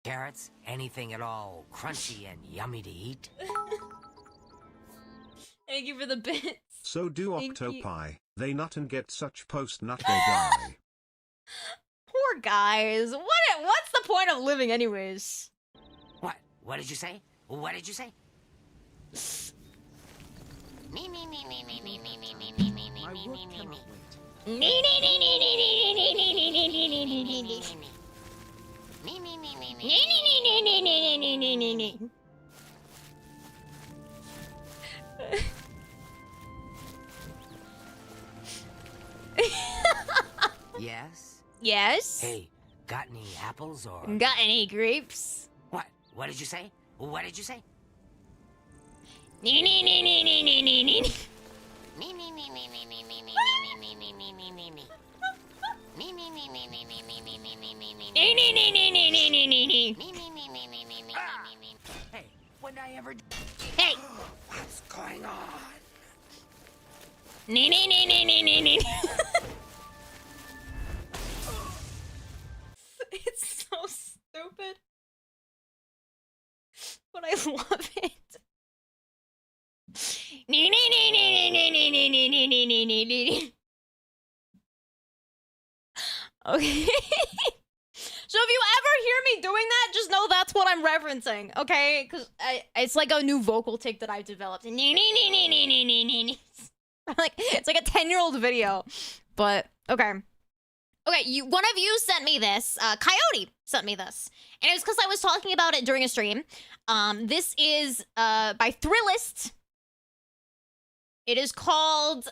Carrots, anything at all crunchy and yummy to eat. Thank you for the bits. So do octopi. They nut and get such post-nut they die. Poor guys. What's the point of living anyways? What? What did you say? What did you say? Me. Yes? Yes? Hey, Got any apples or... Got any grapes? What? What did you say? What did you say? Nee, nee, nee, nee, nee, nee, nee, nee. Me, me, me, me, me, me, me, me, me, me, me, me, me, me, me. Me, me, me, me, me, me, me, me, me, me, me, me. Nee, nee, nee, nee, nee, nee, nee, nee, nee. Me, me, me, me, me, me, me, me, me. Hey, when I ever... Hey. What's going on? Nee, nee, nee, nee, nee, nee, nee. It's so stupid. But I love it. Nee, nee, nee, nee, nee, nee, nee, nee, nee, nee, nee, nee, nee. Okay. So if you ever hear me doing that, just know that's what I'm referencing, okay? Because it's like a new vocal tick that I've developed. Nee, nee, nee, nee, nee, nee, nee, nee, nee. Like, it's like a 10-year-old video. But, okay. Okay, one of you sent me this. Coyote sent me this. And it was because I was talking about it during a stream. This is by Thrillist. It is called,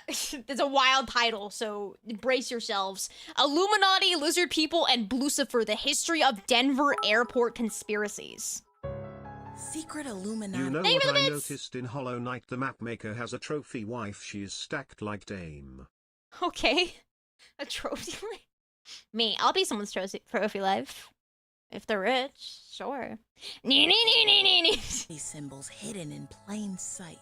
it's a wild title, so brace yourselves. Illuminati, Lizard People, and Blucifer, the history of Denver airport conspiracies. Secret Illuminati. You know what I noticed in Hollow Knight? The map maker has a trophy wife. She is stacked like Dame. Okay. A trophy wife? Me, I'll be someone's trophy wife. If they're rich, sure. Nee, nee, nee, nee, nee, nee. These symbols hidden in plain sight.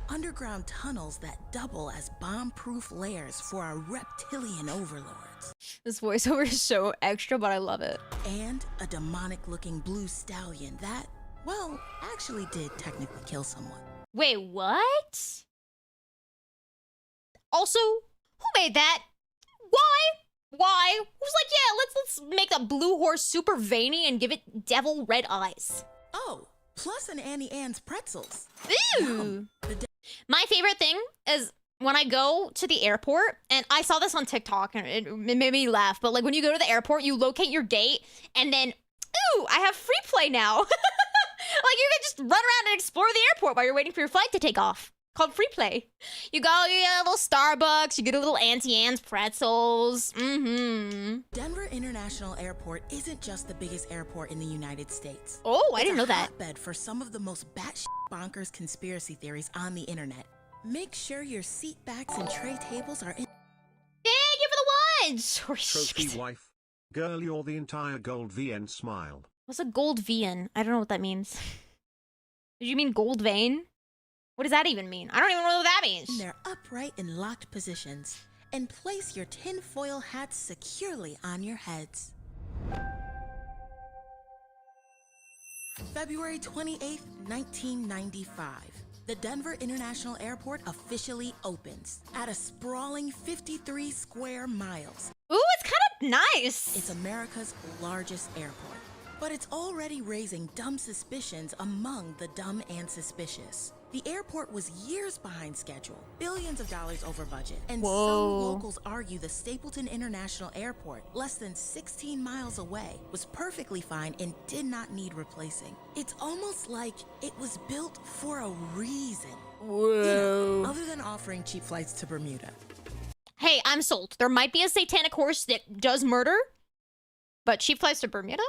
Underground tunnels that double as bomb-proof layers for our reptilian overlords. This voiceover is so extra, but I love it. And a demonic-looking blue stallion that, well, actually did technically kill someone. Wait, what? Also, who made that? Why? Who's like, yeah, let's make a blue horse super veiny and give it devil red eyes. Oh, plus an Annie Ann's pretzels. Ew. My favorite thing is when I go to the airport, and I saw this on TikTok, and it made me laugh, but like when you go to the airport, you locate your gate, and then, ooh, I have free play now. Like you can just run around and explore the airport while you're waiting for your flight to take off. Called free play. You go, you get a little Starbucks, you get a little Auntie Anne's pretzels. Denver International Airport isn't just the biggest airport in the United States. Oh, I didn't know that. It's a hotbed for some of the most batshit bonkers conspiracy theories on the internet. Make sure your seat backs and tray tables are in. Thank you for the ones. Trophy wife. Girl, you're the entire gold VN smile. What's a gold VN? I don't know what that means. Did you mean gold vein? What does that even mean? I don't even know what that means. They're upright in locked positions. And place your tinfoil hats securely on your heads. February 28th, 1995. The Denver International Airport officially opens at a sprawling 53 square miles. Ooh, it's kind of nice. It's America's largest airport, but it's already raising dumb suspicions among the dumb and suspicious. The airport was years behind schedule, billions of dollars over budget, and some locals argue the Stapleton International Airport, less than 16 miles away, was perfectly fine and did not need replacing. It's almost like it was built for a reason. Whoa. You know, other than offering cheap flights to Bermuda. Hey, I'm sold. There might be a satanic horse that does murder, but cheap flights to Bermuda?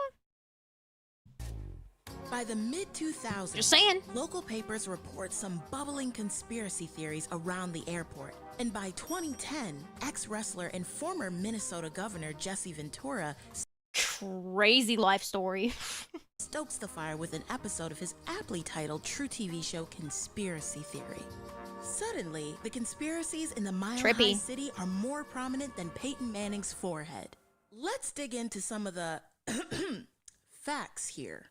By the mid-2000s, Just saying. Local papers report some bubbling conspiracy theories around the airport. And by 2010, ex-wrestler and former Minnesota Governor Jesse Ventura crazy life story. stokes the fire with an episode of his aptly titled True TV show Conspiracy Theory. Suddenly, the conspiracies in the Mile High City are more prominent than Peyton Manning's forehead. Let's dig into some of the facts here.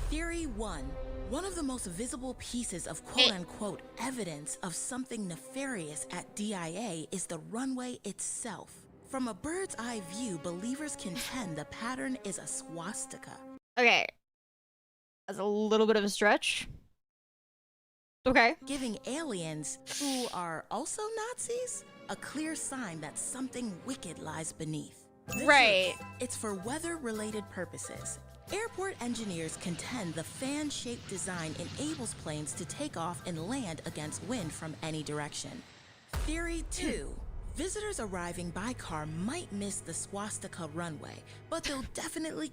Theory 1. One of the most visible pieces of quote-unquote evidence of something nefarious at DIA is the runway itself. From a bird's eye view, believers contend the pattern is a swastika. Okay. That's a little bit of a stretch. Okay. Giving aliens, who are also Nazis, a clear sign that something wicked lies beneath. Right. It's for weather-related purposes. Airport engineers contend the fan-shaped design enables planes to take off and land against wind from any direction. Theory 2. Visitors arriving by car might miss the swastika runway, but they'll definitely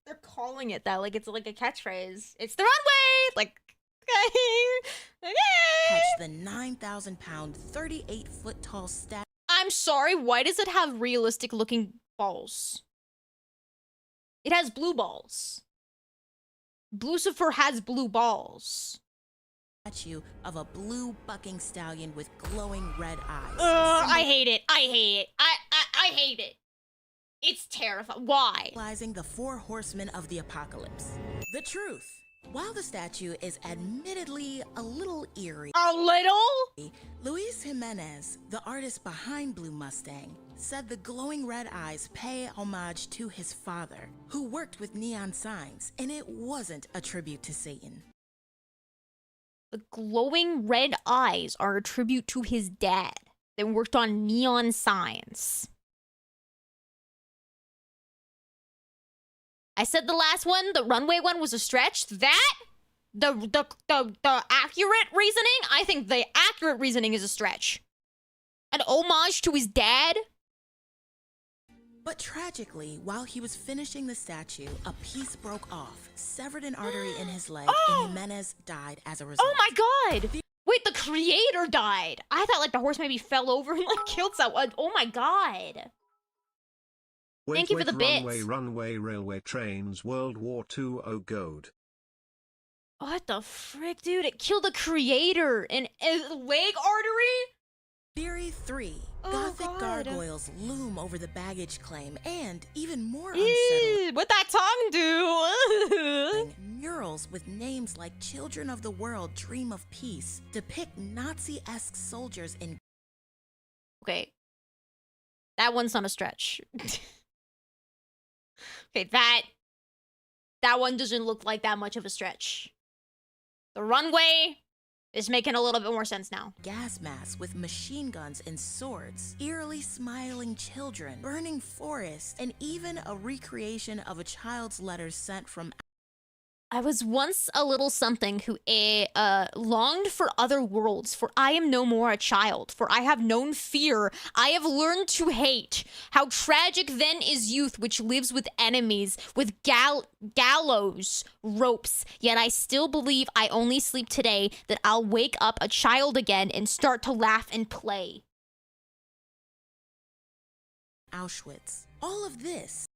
They're calling it that like it's like a catchphrase. It's the runway! Like, okay. catch the 9,000-pound, 38-foot-tall statue. I'm sorry, why does it have realistic looking balls? It has blue balls. Blucifer has blue balls. Statue of a blue bucking stallion with glowing red eyes. I hate it. I hate it. I hate it. It's terrifying. Why? Symbolizing the 4 horsemen of the apocalypse. The truth. While the statue is admittedly a little eerie, Luis Jimenez, the artist behind Blue Mustang, said the glowing red eyes pay homage to his father, who worked with neon signs, and it wasn't a tribute to Satan. The glowing red eyes are a tribute to his dad that worked on neon signs. I said the last one, the runway one, was a stretch. That, the accurate reasoning, I think the accurate reasoning is a stretch. An homage to his dad. But tragically, while he was finishing the statue, a piece broke off, severed an artery in his leg, and Jimenez died as a result. Oh my god! Wait, the creator died. I thought like the horse maybe fell over and like killed someone. Oh my god. Thank you for the bits. Runway, railway trains, World War II, oh god. What the frick, dude? It killed the creator and a leg artery? Theory 3. Gothic gargoyles loom over the baggage claim, and even more unsettling. What'd that tongue do? Murals with names like Children of the World Dream of Peace depict Nazi-esque soldiers in... Okay. That one's not a stretch. Okay, that one doesn't look like that much of a stretch. The runway is making a little bit more sense now. Gas masks with machine guns and swords, eerily smiling children, burning forests, and even a recreation of a child's letter sent from... I was once a little something who longed for other worlds, for I am no more a child, for I have known fear, I have learned to hate. How tragic then is youth which lives with enemies, with gallows ropes, yet I still believe I only sleep today, that I'll wake up a child again and start to laugh and play. Auschwitz. All of this,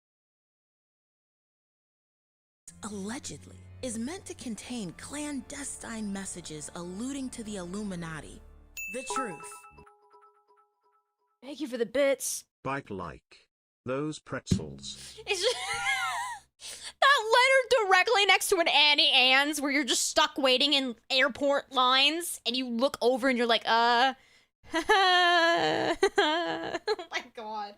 allegedly, is meant to contain clandestine messages alluding to the Illuminati. The truth. Thank you for the bits. Bite like those pretzels. It's just that letter directly next to an Annie Ann's where you're just stuck waiting in airport lines and you look over and you're like, oh my god.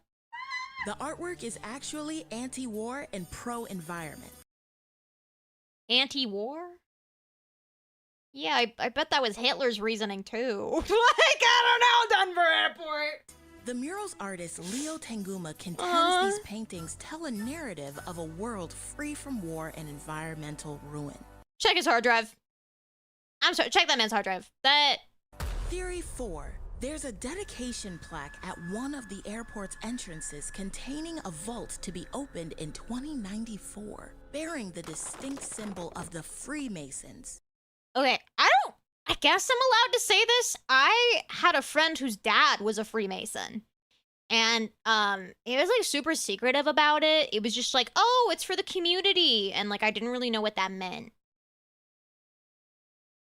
The artwork is actually anti-war and pro-environment. Anti-war? Yeah, I bet that was Hitler's reasoning too. Like, I don't know, Denver Airport. The mural's artist Leo Tanguma contends these paintings tell a narrative of a world free from war and environmental ruin. Check his hard drive. I'm sorry, check that man's hard drive. Theory 4. There's a dedication plaque at one of the airport's entrances containing a vault to be opened in 2094, bearing the distinct symbol of the Freemasons. Okay, I guess I'm allowed to say this. I had a friend whose dad was a Freemason. And he was like super secretive about it. It was just like, oh, it's for the community. And like, I didn't really know what that meant.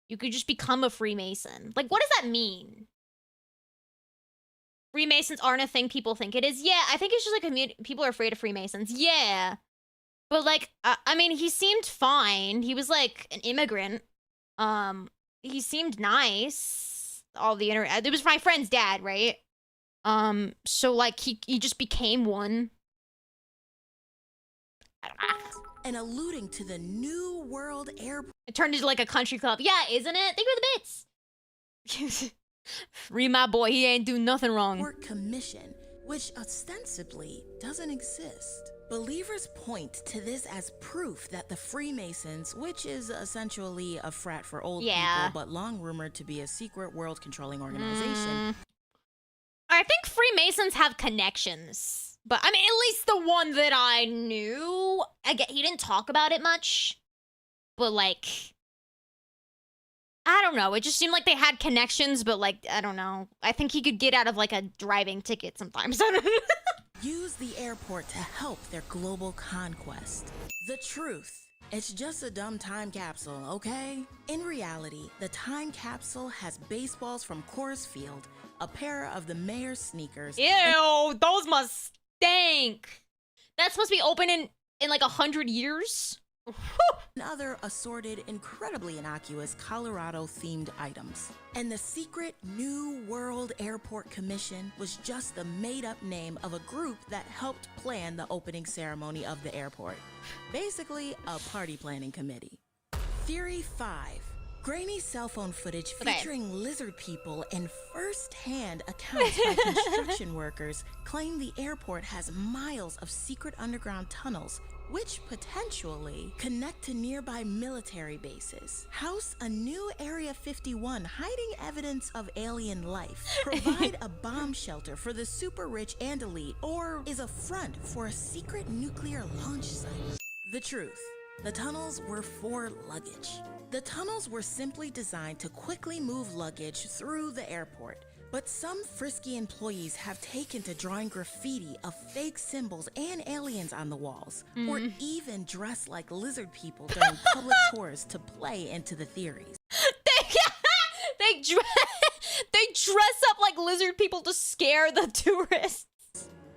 You could just become a Freemason. Like, what does that mean? Freemasons aren't a thing people think it is. Yeah, I think it's just like people are afraid of Freemasons. Yeah. But like, I mean, he seemed fine. He was like an immigrant. He seemed nice. It was my friend's dad, right? So like he just became one. And alluding to the New World Airport. It turned into like a country club. Yeah, isn't it? Thank you for the bits. Free my boy, he ain't do nothing wrong. Commission, which ostensibly doesn't exist. Believers point to this as proof that the Freemasons, which is essentially a frat for old people, but long rumored to be a secret world-controlling organization. Masons have connections, but I mean, at least the one that I knew, he didn't talk about it much, but like, I don't know. It just seemed like they had connections, but like, I don't know. I think he could get out of like a driving ticket sometimes. Use the airport to help their global conquest. The truth. It's just a dumb time capsule, okay? In reality, the time capsule has baseballs from Coors Field, a pair of the mayor's sneakers. Ew, those must stink. That's supposed to be open in like 100 years? And other assorted, incredibly innocuous Colorado-themed items. And the secret New World Airport Commission was just the made-up name of a group that helped plan the opening ceremony of the airport. Basically, a party planning committee. Theory 5. Grainy cell phone footage featuring lizard people and first-hand accounts by construction workers claim the airport has miles of secret underground tunnels which potentially connect to nearby military bases, house a new Area 51 hiding evidence of alien life, provide a bomb shelter for the super rich and elite, or is a front for a secret nuclear launch site. The truth. The tunnels were for luggage. The tunnels were simply designed to quickly move luggage through the airport. But some frisky employees have taken to drawing graffiti of fake symbols and aliens on the walls, or even dress like lizard people during public tours to play into the theories. They dress up like lizard people to scare the tourists.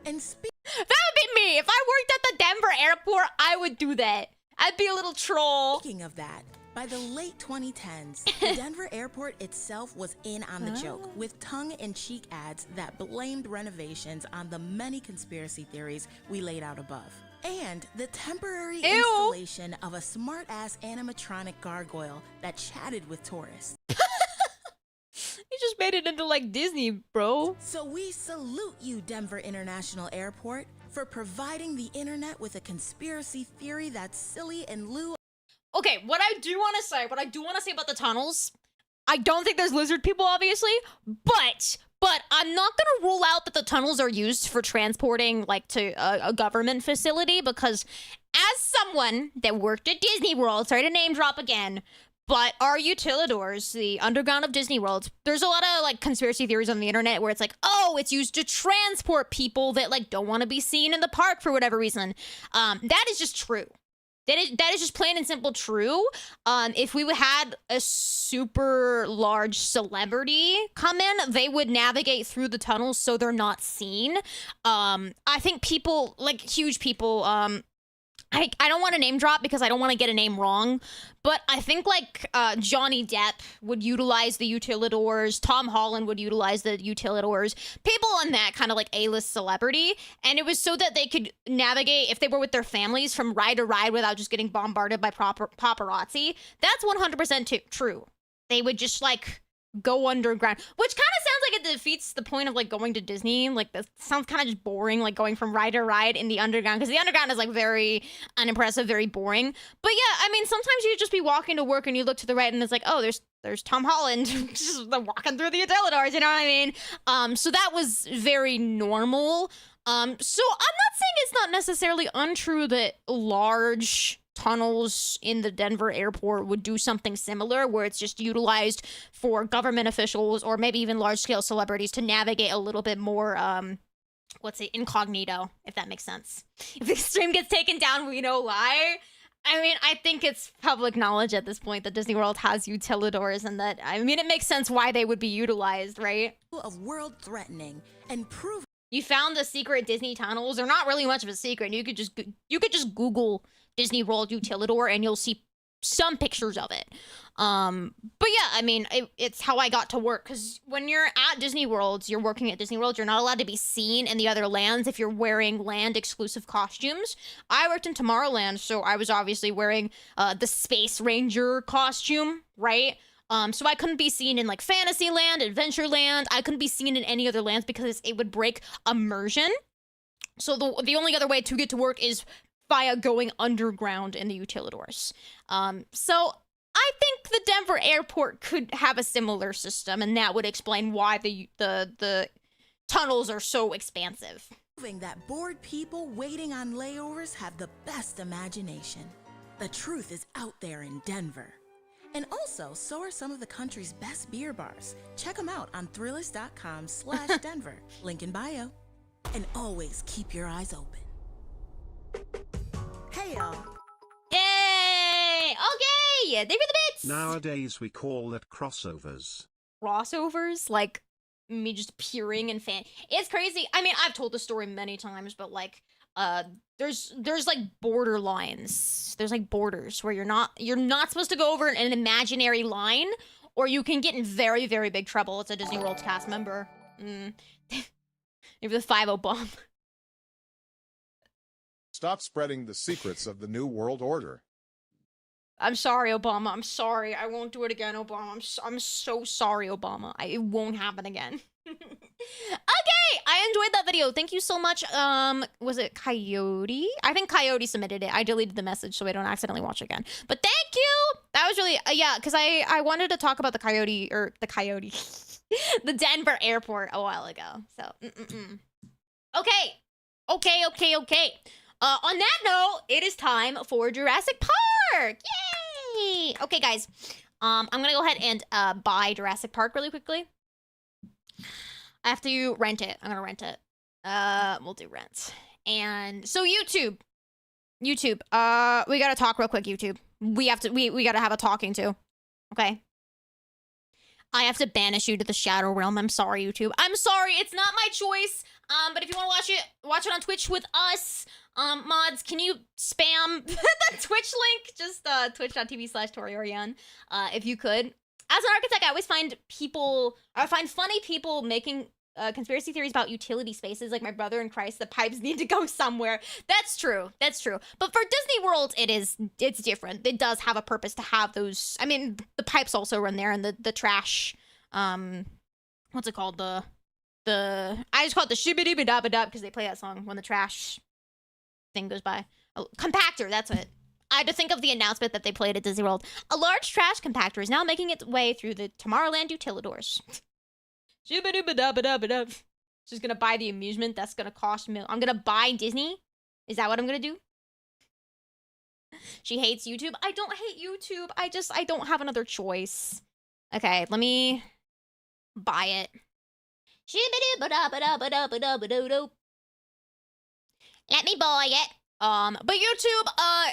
And that would be me. If I worked at the Denver airport, I would do that. I'd be a little troll. Speaking of that, by the late 2010s, the Denver airport itself was in on the joke, with tongue-in-cheek ads that blamed renovations on the many conspiracy theories we laid out above. And the temporary installation of a smart-ass animatronic gargoyle that chatted with tourists. You just made it into like Disney, bro. So we salute you, Denver International Airport, for providing the internet with a conspiracy theory that's silly in lieu. Okay, what I do want to say about the tunnels, I don't think there's lizard people, obviously, but I'm not going to rule out that the tunnels are used for transporting, like, to a government facility, because as someone that worked at Disney World, sorry to name drop again, but our utilidors, the underground of Disney World, there's a lot of, like, conspiracy theories on the internet where it's like, oh, it's used to transport people that, like, don't want to be seen in the park for whatever reason. That is just true. That is just plain and simple true. If we had a super large celebrity come in, they would navigate through the tunnels so they're not seen. I think people, like huge people, I don't want to name drop because I don't want to get a name wrong, but I think like Johnny Depp would utilize the utilidors, Tom Holland would utilize the utilidors, people on that kind of like A-list celebrity, and it was so that they could navigate, if they were with their families, from ride to ride without just getting bombarded by paparazzi. That's 100% true. They would just like go underground, which kind of sounds like it defeats the point of like going to Disney. Like that sounds kind of just boring, like going from ride to ride in the underground, because the underground is like very unimpressive, very boring. But yeah, I mean, sometimes you just be walking to work and you look to the right and it's like, oh, there's Tom Holland just walking through the utilidors, you know what I mean? So that was very normal. So I'm not saying it's not necessarily untrue that large tunnels in the Denver airport would do something similar, where it's just utilized for government officials or maybe even large-scale celebrities to navigate a little bit more, incognito, if that makes sense. If the stream gets taken down, we know why. I mean, I think it's public knowledge at this point that Disney World has utilidors, and that, I mean, it makes sense why they would be utilized, right? Of world-threatening and prove. You found the secret Disney tunnels. They're not really much of a secret. You could just Google Disney World utilidor and you'll see some pictures of it. But yeah, I mean, it's how I got to work, because when you're at Disney World, you're working at Disney World, you're not allowed to be seen in the other lands if you're wearing land exclusive costumes. I worked in Tomorrowland, so I was obviously wearing the Space Ranger costume, right? So I couldn't be seen in like Fantasyland, Adventureland. I couldn't be seen in any other lands because it would break immersion. So the only other way to get to work is via going underground in the utilidors. So I think the Denver airport could have a similar system, and that would explain why the tunnels are so expansive. Proving that bored people waiting on layovers have the best imagination. The truth is out there in Denver. And also, so are some of the country's best beer bars. Check them out on Thrillist.com/Denver. Link in bio. And always keep your eyes open. Hey, y'all. Yay! Okay! Thank you for the bits! Nowadays we call that crossovers. Crossovers? Like, me just appearing in fan... It's crazy. I mean, I've told the story many times, but, like, there's like border lines. There's like borders where you're not supposed to go over an imaginary line, or you can get in very, very big trouble. It's a Disney World cast member. Maybe the 5-0 bomb. Stop spreading the secrets of the New World Order. I'm sorry, Obama. I'm sorry. I won't do it again, Obama. I'm so sorry, Obama. It won't happen again. Okay, I enjoyed that video. Thank you so much. Was it Coyote? I think Coyote submitted it. I deleted the message so I don't accidentally watch it again. But thank you. That was really yeah, because I wanted to talk about the Coyote the Denver airport a while ago. So Okay. On that note, it is time for Jurassic Park. Yay! Okay, guys. I'm gonna go ahead and buy Jurassic Park really quickly. I have to rent it. I'm gonna rent it. We'll do rent. And so YouTube, we gotta talk real quick. YouTube, we gotta have a talking to. Okay. I have to banish you to the Shadow Realm. I'm sorry, YouTube. I'm sorry. It's not my choice. But if you want to watch it on Twitch with us, mods, can you spam the Twitch link? Just twitch.tv/Tori if you could. As an architect, I always find funny people making conspiracy theories about utility spaces. Like my brother in Christ, the pipes need to go somewhere. That's true. But for Disney World, it's different. It does have a purpose to have those. I mean, the pipes also run there, and the trash. What's it called? I just call it the shibbity-ba-da-ba-da because they play that song when the trash thing goes by. Oh, compactor. That's it. I had to think of the announcement that they played at Disney World. A large trash compactor is now making its way through the Tomorrowland utilidors. Just gonna buy the amusement that's gonna cost me. I'm gonna buy Disney? Is that what I'm gonna do? She hates YouTube. I don't hate YouTube. I don't have another choice. Okay, let me buy it. Let me buy it. But YouTube,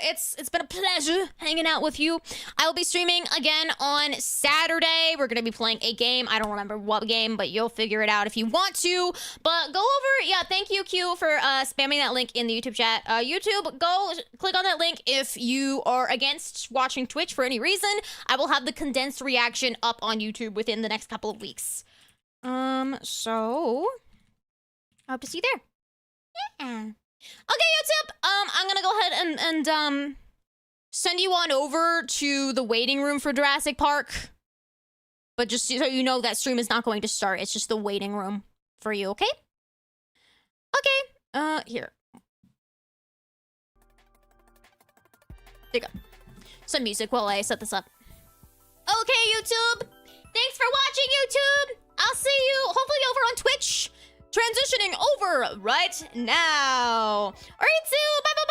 it's been a pleasure hanging out with you. I will be streaming again on Saturday. We're gonna be playing a game. I don't remember what game, but you'll figure it out if you want to. But go over, yeah, thank you, Q, for spamming that link in the YouTube chat. YouTube, go click on that link if you are against watching Twitch for any reason. I will have the condensed reaction up on YouTube within the next couple of weeks. So I hope to see you there. Yeah. Okay, YouTube, I'm gonna go ahead and send you on over to the waiting room for Jurassic Park. But just so you know, that stream is not going to start. It's just the waiting room for you, okay? Okay, here. There you go. Some music while I set this up. Okay, YouTube, thanks for watching, YouTube. I'll see you, hopefully, over on Twitch. Transitioning over right now. All right, so bye-bye.